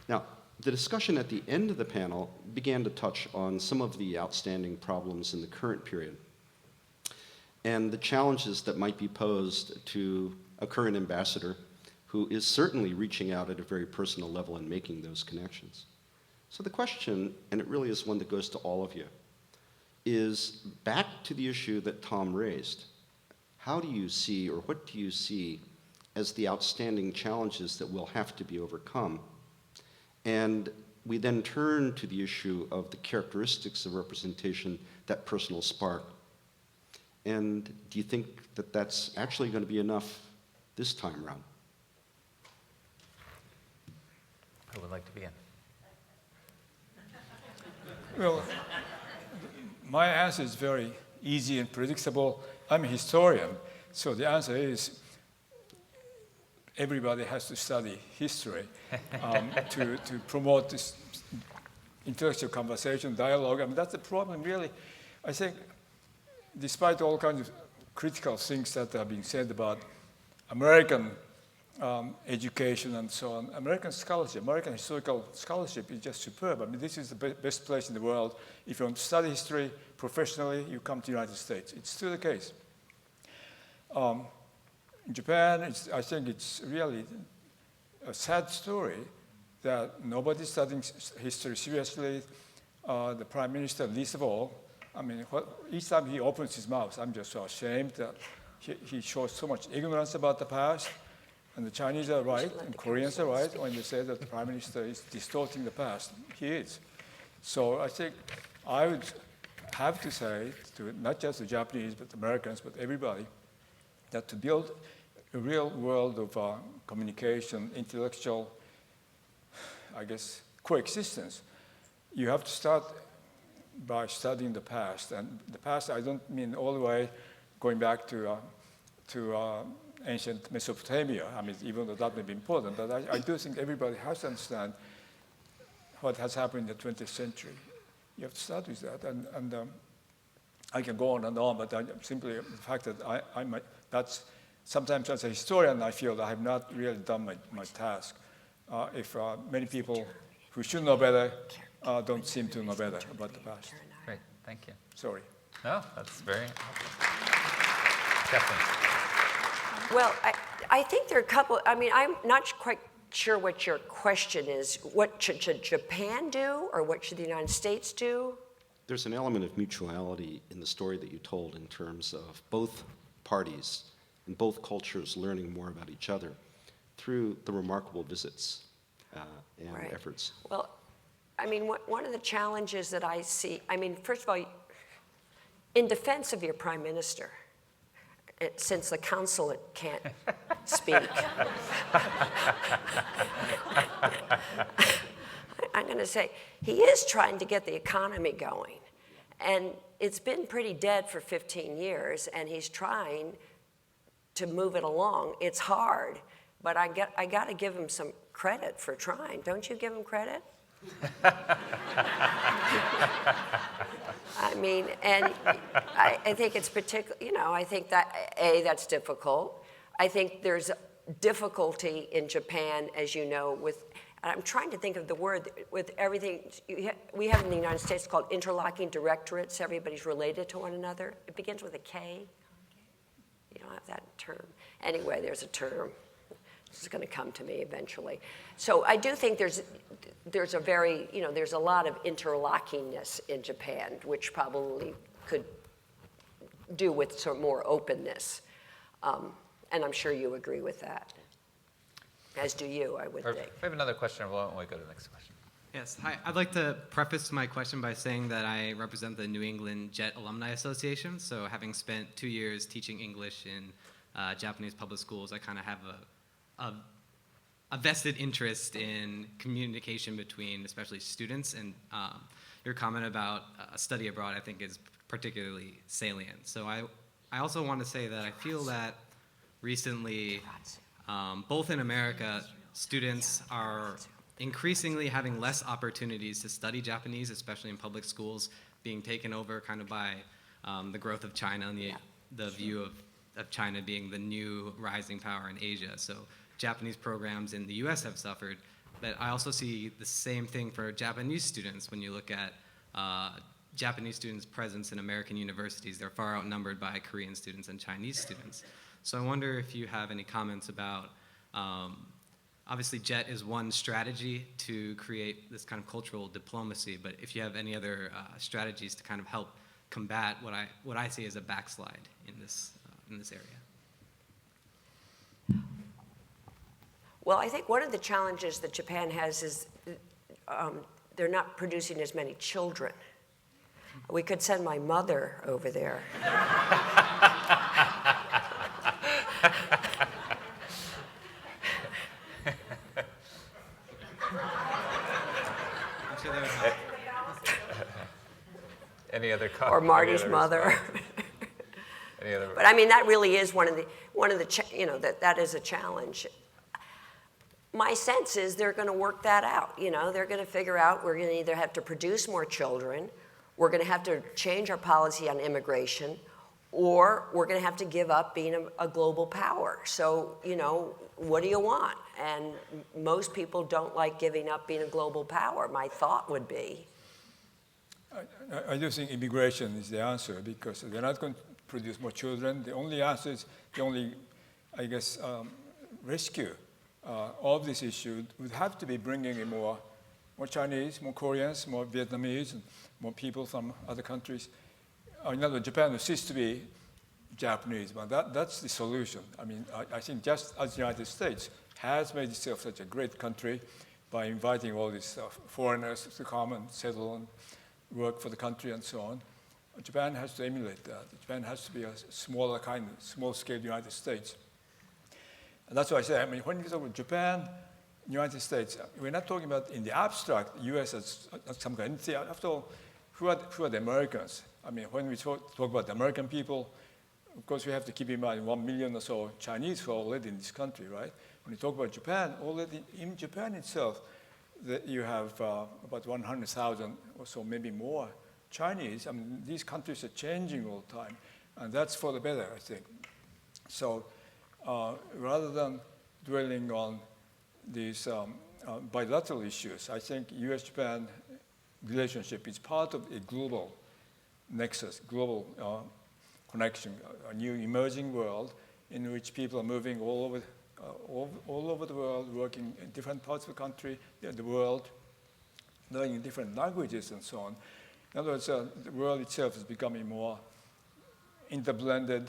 Now, the discussion at the end of the panel began to touch on some of the outstanding problems in the current period and the challenges that might be posed to a current ambassador who is certainly reaching out at a very personal level and making those connections. So the question, and it really is one that goes to all of you, is back to the issue that Tom raised. How do you see, or what do you see as the outstanding challenges that will have to be overcome? And we then turn to the issue of the characteristics of representation, that personal spark. And do you think that that's actually going to be enough this time around? Who would like to begin? Well, my answer is very easy and predictable. I'm a historian, so the answer is everybody has to study history to promote this intellectual conversation, dialogue. I mean, that's the problem, really. I think, despite all kinds of critical things that are being said about American education and so on, American scholarship, American historical scholarship is just superb. I mean, this is the best place in the world. If you want to study history professionally, you come to the United States. It's still the case. In Japan, I think it's really a sad story that nobody's studying history seriously. The prime minister, least of all. I mean, each time he opens his mouth, I'm just so ashamed that he shows so much ignorance about the past. And the Chinese are right, and Koreans are right when they say that the prime minister is distorting the past. He is. So I think I would have to say to not just the Japanese, but Americans, but everybody, that to build a real world of communication, intellectual, I guess, coexistence, you have to start by studying the past. And the past, I don't mean all the way going back to ancient Mesopotamia. I mean, even though that may be important, but I do think everybody has to understand what has happened in the 20th century. You have to start with that. And I can go on and on, but simply the fact that that's sometimes as a historian, I feel that I have not really done my task. If many people who should know better don't seem to know better about the past. Great, thank you. Sorry. No, that's very helpful. Kathleen. Well, I think there are a couple, I mean, I'm not quite sure what your question is. What should Japan do, or what should the United States do? There's an element of mutuality in the story that you told in terms of both parties and both cultures learning more about each other through the remarkable visits and efforts. Well, I mean, one of the challenges that I see, I mean, first of all, in defense of your prime minister, since the consulate can't speak. I'm going to say, he is trying to get the economy going. And it's been pretty dead for 15 years, and he's trying to move it along. It's hard, but I got to give him some credit for trying. Don't you give him credit? I mean, and I think it's particularly, I think that, that's difficult. I think there's difficulty in Japan, as you know, with, I'm trying to think of the word, with everything, we have in the United States called interlocking directorates. Everybody's related to one another. It begins with a K. You don't have that term. Anyway, there's a term. This is going to come to me eventually. So I do think there's a very, there's a lot of interlockingness in Japan, which probably could do with some more openness. And I'm sure you agree with that. As do you, I would think. We have another question. Why don't we go to the next question? Yes, hi. I'd like to preface my question by saying that I represent the New England Jet Alumni Association. So having spent 2 years teaching English in Japanese public schools, I kind of have a vested interest in communication between especially students. And your comment about study abroad, I think, is particularly salient. So I also want to say that I feel that recently, both in America, students are increasingly having less opportunities to study Japanese, especially in public schools, being taken over kind of by the growth of China and the view of China being the new rising power in Asia. So Japanese programs in the US have suffered, but I also see the same thing for Japanese students. When you look at Japanese students' presence in American universities, they're far outnumbered by Korean students and Chinese students. So I wonder if you have any comments about, obviously JET is one strategy to create this kind of cultural diplomacy, but if you have any other strategies to kind of help combat what I see as a backslide in this area. Well, I think one of the challenges that Japan has is they're not producing as many children. We could send my mother over there. Any other comments? Or Marty's mother. Any other? But I mean, that really is one of the that is a challenge. My sense is they're going to work that out. They're going to figure out we're going to either have to produce more children, we're going to have to change our policy on immigration, or we're going to have to give up being a global power. So, what do you want? And most people don't like giving up being a global power, my thought would be. I do think immigration is the answer, because they're not going to produce more children. The only answer is, rescue of this issue would have to be bringing in more Chinese, more Koreans, more Vietnamese, and more people from other countries. In other words, Japan ceases to be Japanese, but that's the solution. I mean, I think just as the United States has made itself such a great country by inviting all these foreigners to come and settle and work for the country and so on, Japan has to emulate that. Japan has to be a small-scale United States. And that's why I say, I mean, when we talk about Japan, United States, we're not talking about in the abstract U.S. as some kind of entity. After all, who are the Americans? I mean, when we talk about the American people, of course, we have to keep in mind 1 million or so Chinese who are already in this country, right? When you talk about Japan, already in Japan itself, you have about 100,000 or so, maybe more Chinese. I mean, these countries are changing all the time, and that's for the better, I think. So rather than dwelling on these bilateral issues, I think U.S.-Japan relationship is part of a global nexus, global connection, a new emerging world in which people are moving all over the world, working in different parts of the country, the world, learning different languages and so on. In other words, the world itself is becoming more interblended,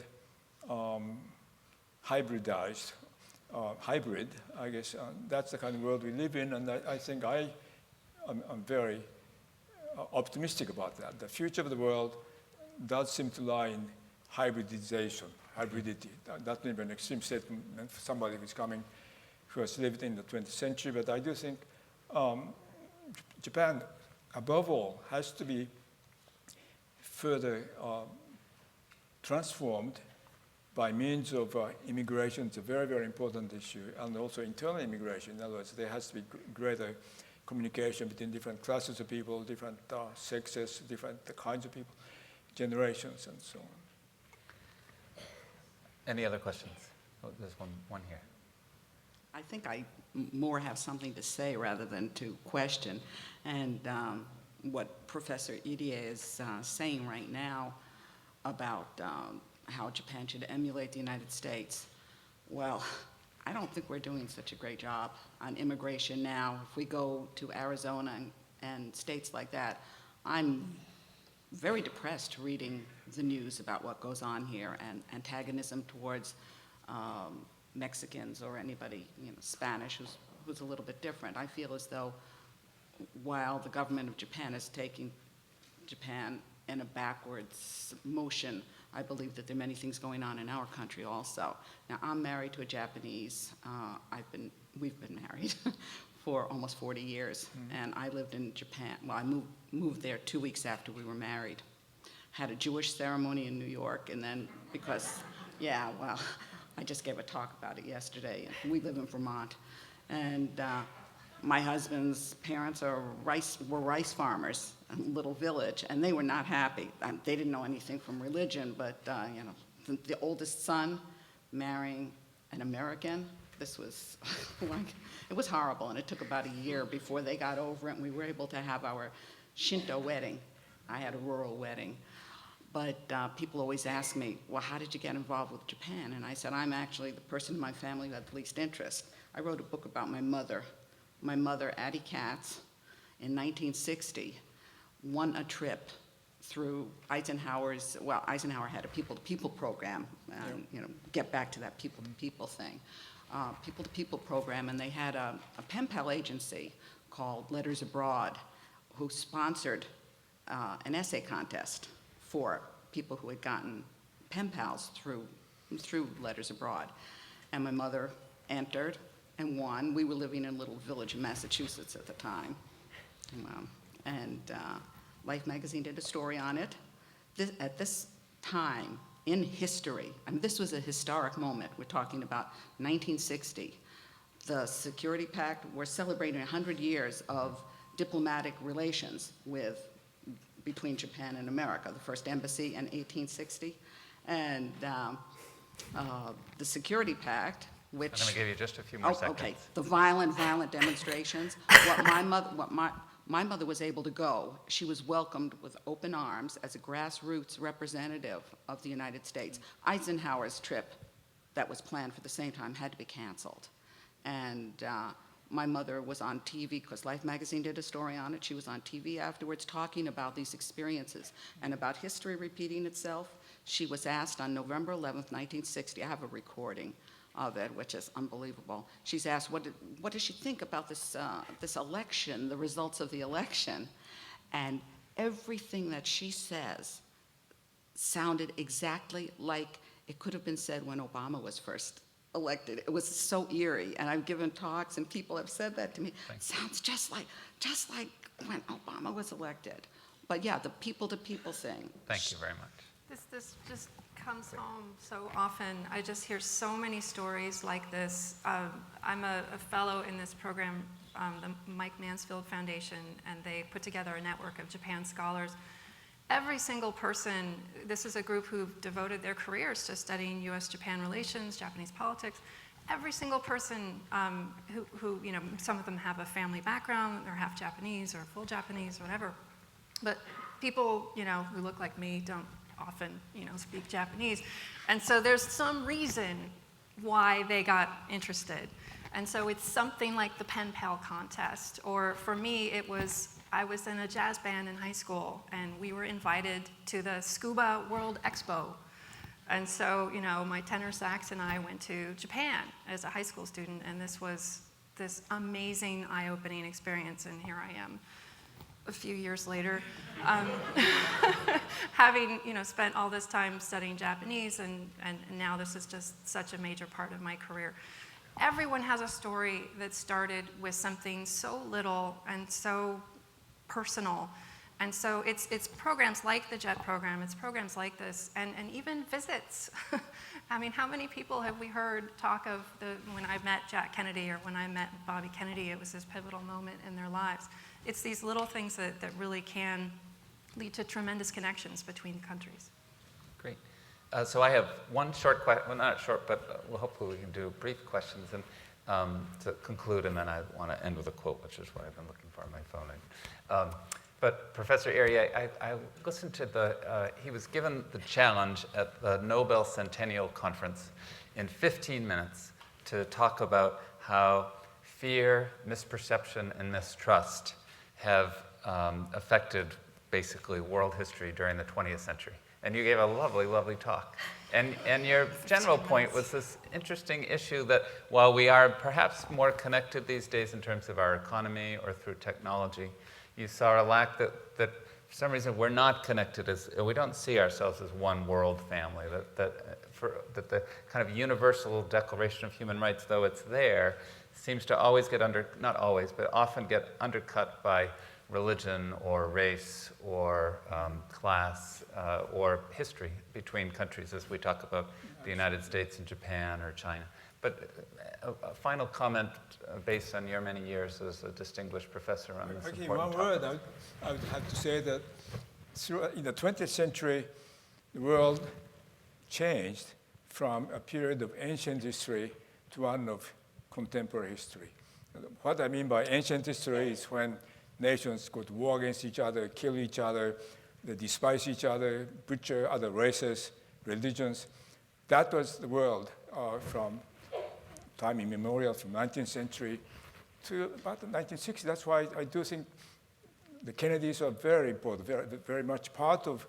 hybridized, hybrid, I guess. That's the kind of world we live in, and I think I'm very optimistic about that. The future of the world does seem to lie in hybridization, hybridity. That's maybe an extreme statement for somebody who has lived in the 20th century, but I do think Japan, above all, has to be further transformed by means of immigration. It's a very, very important issue, and also internal immigration. In other words, there has to be greater communication between different classes of people, different sexes, different kinds of people, generations, and so on. Any other questions? Oh, there's one here. I think I more have something to say rather than to question. And what Professor Iriye is saying right now about how Japan should emulate the United States. Well, I don't think we're doing such a great job on immigration now. If we go to Arizona and states like that, I'm very depressed reading the news about what goes on here and antagonism towards Mexicans or anybody, Spanish, who's a little bit different. I feel as though while the government of Japan is taking Japan in a backwards motion, I believe that there are many things going on in our country also. Now, I'm married to a Japanese. We've been married for almost 40 years, and I lived in Japan. Well, I moved there 2 weeks after we were married. Had a Jewish ceremony in New York, and then I just gave a talk about it yesterday. We live in Vermont, and my husband's parents were rice farmers in a little village, and they were not happy. They didn't know anything from religion, but the oldest son marrying an American, this was it was horrible, and it took about a year before they got over it, and we were able to have our Shinto wedding. I had a rural wedding. But people always ask me, well, how did you get involved with Japan? And I said, I'm actually the person in my family who had the least interest. I wrote a book about my mother. My mother, Addie Katz, in 1960, won a trip through Eisenhower had a people-to-people program, get back to that people-to-people thing. People-to-people program, and they had a pen pal agency called Letters Abroad, who sponsored an essay contest for people who had gotten pen pals through Letters Abroad. And my mother entered and won. We were living in a little village in Massachusetts at the time. And Life magazine did a story on it. At this time in history, this was a historic moment. We're talking about 1960. The Security Pact, we're celebrating 100 years of diplomatic relations between Japan and America, the first embassy in 1860. And the Security Pact, which— I'm going to give you just a few more seconds. Okay. The violent demonstrations. My mother was able to go. She was welcomed with open arms as a grassroots representative of the United States. Eisenhower's trip that was planned for the same time had to be canceled. And my mother was on TV, because Life magazine did a story on it. She was on TV afterwards talking about these experiences and about history repeating itself. She was asked on November 11th, 1960, I have a recording of it, which is unbelievable. She's asked, what does she think about this election, the results of the election? And everything that she says sounded exactly like it could have been said when Obama was first elected. It was so eerie, and I've given talks, and people have said that to me. Sounds just like when Obama was elected. But yeah, the people-to-people thing. Thank you very much. This just comes home so often. I just hear so many stories like this. I'm a fellow in this program, the Mike Mansfield Foundation, and they put together a network of Japan scholars. Every single person, this is a group who've devoted their careers to studying U.S.-Japan relations, Japanese politics. Every single person who, some of them have a family background, they're half Japanese or full Japanese, whatever. But people, who look like me don't often, speak Japanese. And so there's some reason why they got interested. And so it's something like the pen pal contest, or for me, I was in a jazz band in high school, and we were invited to the Scuba World Expo. And so, my tenor sax and I went to Japan as a high school student, and this was this amazing, eye-opening experience, and here I am a few years later, having spent all this time studying Japanese, and now this is just such a major part of my career. Everyone has a story that started with something so little and so personal. And so it's programs like the JET program, it's programs like this, and even visits. I mean, how many people have we heard talk of when I met Jack Kennedy or when I met Bobby Kennedy, it was this pivotal moment in their lives. It's these little things that really can lead to tremendous connections between countries. Great. So I have one short question, well, not short, but hopefully we can do brief questions and to conclude, and then I want to end with a quote, which is what I've been looking for on my phone. But Professor Iriye, I listened to he was given the challenge at the Nobel Centennial Conference in 15 minutes to talk about how fear, misperception, and mistrust have affected basically world history during the 20th century. And you gave a lovely, lovely talk. And your general point was this interesting issue that while we are perhaps more connected these days in terms of our economy or through technology, you saw a lack that for some reason we're not connected we don't see ourselves as one world family, that the kind of universal Declaration of Human Rights, though it's there, seems to always get not always, but often get undercut by religion or race or class or history between countries as we talk about the United States and Japan or China. But a final comment based on your many years as a distinguished professor on this important topic. One word, I would have to say that in the 20th century, the world changed from a period of ancient history to one of contemporary history. What I mean by ancient history is when nations go to war against each other, kill each other, they despise each other, butcher other races, religions. That was the world from time immemorial, from 19th century to about the 1960s. That's why I do think the Kennedys are very important, very much part of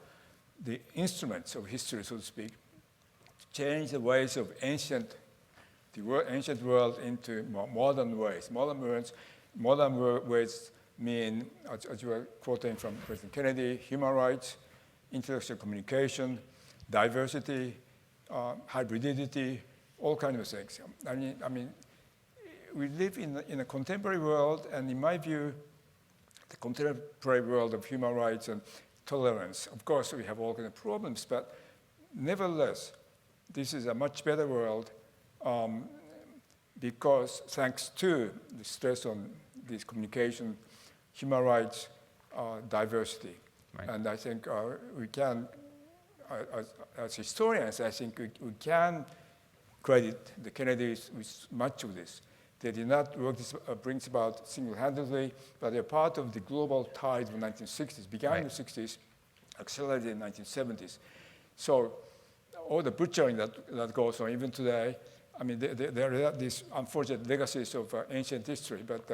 the instruments of history, so to speak, to change the ways of ancient world into more modern ways. Modern ways mean, as you were quoting from President Kennedy, human rights, intellectual communication, diversity, hybridity, all kinds of things. I mean, we live in a contemporary world, and in my view, the contemporary world of human rights and tolerance, of course, we have all kinds of problems, but nevertheless, this is a much better world because thanks to the stress on this communication, human rights, diversity. Right. And I think we can, as historians, I think we can credit the Kennedys with much of this. They did not work this brings about single-handedly, but they're part of the global tide of the 1960s, began in the 60s, accelerated in the 1970s. So all the butchering that goes on even today, I mean, there are these unfortunate legacies of ancient history, but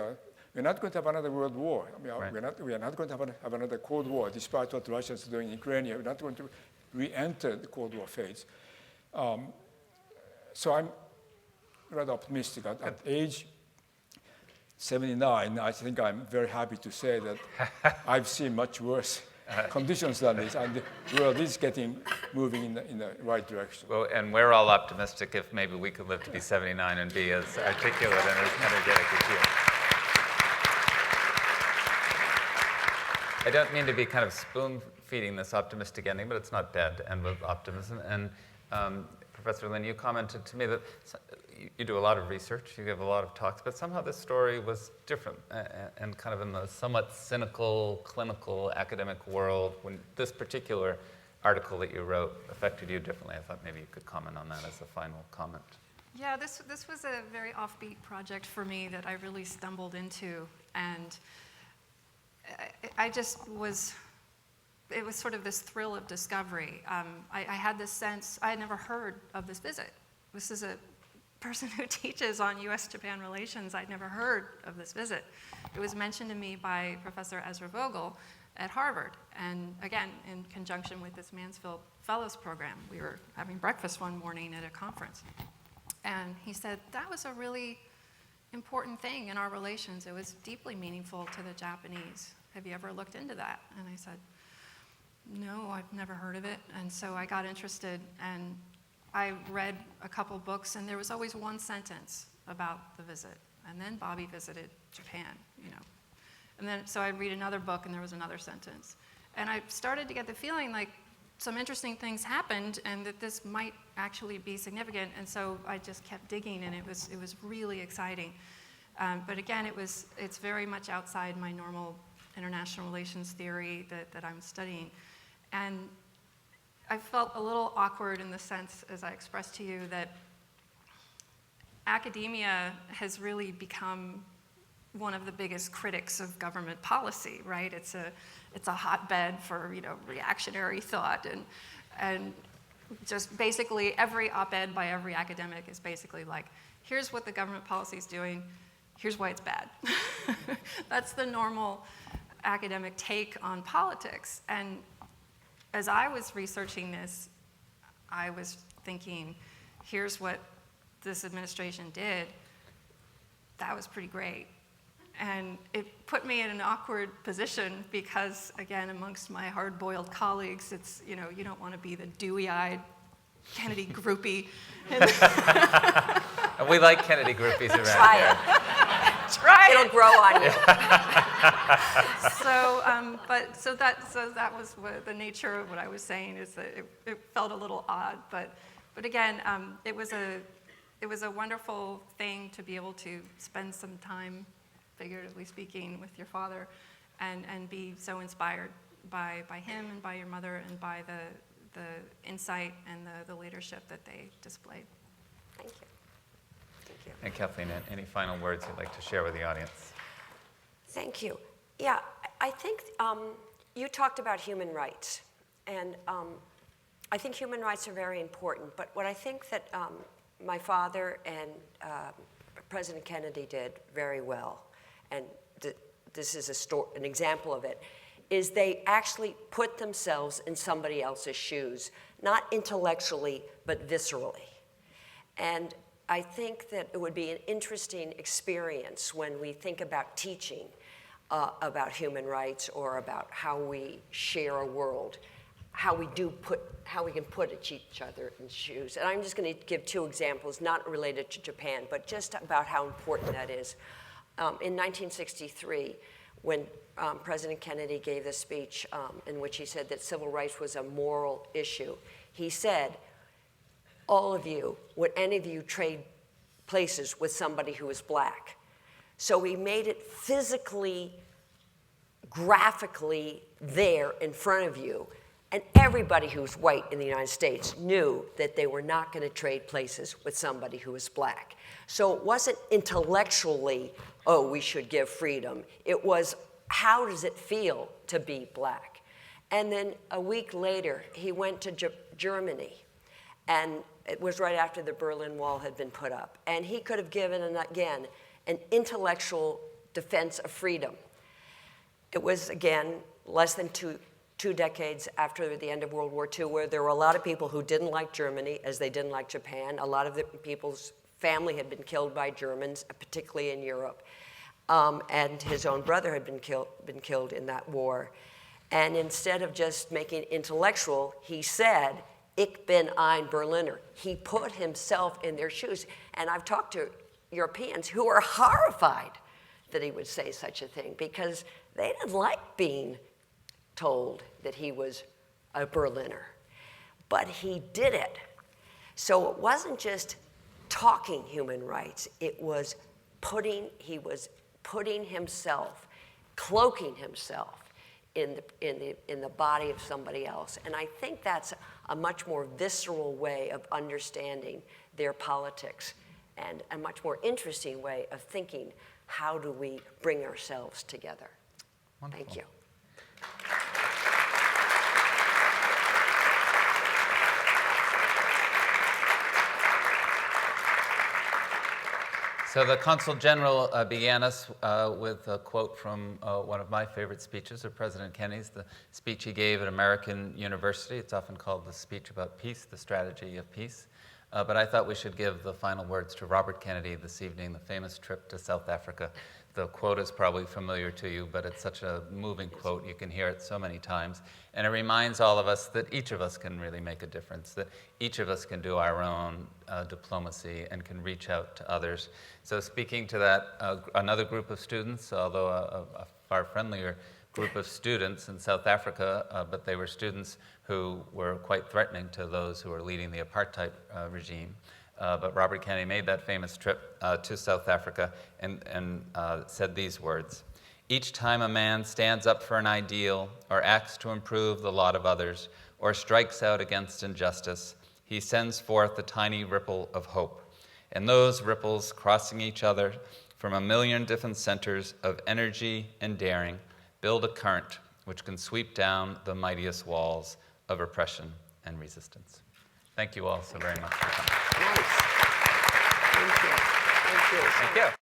we're not going to have another world war. I mean, we are not going to have another Cold War, despite what the Russians are doing in Ukraine. We're not going to re-enter the Cold War phase. So I'm rather optimistic. At age 79, I think I'm very happy to say that I've seen much worse conditions than this, and the world is moving in the right direction. Well, and we're all optimistic if maybe we could live to be 79 and be as articulate and as energetic as you. I don't mean to be kind of spoon-feeding this optimistic ending, but it's not bad to end with optimism. And Professor Lin, you commented to me that you do a lot of research, you give a lot of talks, but somehow this story was different and kind of in the somewhat cynical, clinical, academic world. When this particular article that you wrote affected you differently, I thought maybe you could comment on that as a final comment. Yeah, this was a very offbeat project for me that I really stumbled into, and it was sort of this thrill of discovery. I had this sense, I had never heard of this visit. This is a person who teaches on U.S.-Japan relations. I'd never heard of this visit. It was mentioned to me by Professor Ezra Vogel at Harvard, and again, in conjunction with this Mansfield Fellows Program. We were having breakfast one morning at a conference, and he said, that was a really important thing in our relations. It was deeply meaningful to the Japanese. have you ever looked into that? And I said, no, I've never heard of it. And so I got interested, and I read a couple books, and there was always one sentence about the visit. And then Bobby visited Japan, you know. And then, so I'd read another book, and there was another sentence. And I started to get the feeling like some interesting things happened, and that this might actually be significant. And so I just kept digging, and it was really exciting. But again, it's very much outside my normal international relations theory that I'm studying. And I felt a little awkward in the sense, as I expressed to you, that academia has really become one of the biggest critics of government policy, right? It's a hotbed for, you know, reactionary thought, and just basically every op-ed by every academic is basically like, here's what the government policy is doing, here's why it's bad. That's the normal academic take on politics. And as I was researching this, I was thinking, here's what this administration did. That was pretty great. And it put me in an awkward position because, again, amongst my hard-boiled colleagues, it's, you know, you don't want to be the dewy-eyed Kennedy groupie. And we like Kennedy groupies around Try here. it. Try it. It'll grow on you. So that was what the nature of what I was saying, is that it felt a little odd, but again, it was a wonderful thing to be able to spend some time, figuratively speaking, with your father, and be so inspired by him and by your mother and by the insight and the leadership that they displayed. Thank you. Thank you. And Kathleen, any final words you'd like to share with the audience? Thank you. Yeah, I think you talked about human rights, and I think human rights are very important, but what I think that my father and President Kennedy did very well, and this is an example of it, is they actually put themselves in somebody else's shoes, not intellectually, but viscerally. And I think that it would be an interesting experience when we think about teaching about human rights or about how we share a world, how we can put each other in shoes. And I'm just going to give two examples, not related to Japan, but just about how important that is. In 1963, when President Kennedy gave the speech in which he said that civil rights was a moral issue, he said, all of you, would any of you trade places with somebody who is black? So he made it physically, graphically there in front of you. And everybody who's white in the United States knew that they were not going to trade places with somebody who was black. So it wasn't intellectually, oh, we should give freedom. It was, how does it feel to be black? And then a week later, he went to Germany. And it was right after the Berlin Wall had been put up. And he could have given, again, an intellectual defense of freedom. It was, again, less than two decades after the end of World War II, where there were a lot of people who didn't like Germany as they didn't like Japan. A lot of the people's family had been killed by Germans, particularly in Europe. And his own brother had been killed in that war. And instead of just making it intellectual, he said, "Ich bin ein Berliner." He put himself in their shoes. And I've talked to Europeans who are horrified that he would say such a thing, because they didn't like being told that he was a Berliner. But he did it. So it wasn't just talking human rights, it was he was putting himself, cloaking himself in the body of somebody else. And I think that's a much more visceral way of understanding their politics, and a much more interesting way of thinking, how do we bring ourselves together? Wonderful. Thank you. So the Consul General began us with a quote from one of my favorite speeches of President Kennedy's, the speech he gave at American University. It's often called the speech about peace, the strategy of peace. But I thought we should give the final words to Robert Kennedy this evening, the famous trip to South Africa. The quote is probably familiar to you, but it's such a moving quote. You can hear it so many times. And it reminds all of us that each of us can really make a difference, that each of us can do our own diplomacy and can reach out to others. So speaking to that, another group of students, although a far friendlier group of students in South Africa, but they were students who were quite threatening to those who were leading the apartheid regime. But Robert Kennedy made that famous trip to South Africa and said these words: "Each time a man stands up for an ideal or acts to improve the lot of others or strikes out against injustice, he sends forth a tiny ripple of hope. And those ripples, crossing each other from a million different centers of energy and daring, build a current which can sweep down the mightiest walls of oppression and resistance." Thank you all so very much for coming. Nice. Thank you. Thank you. Thank you.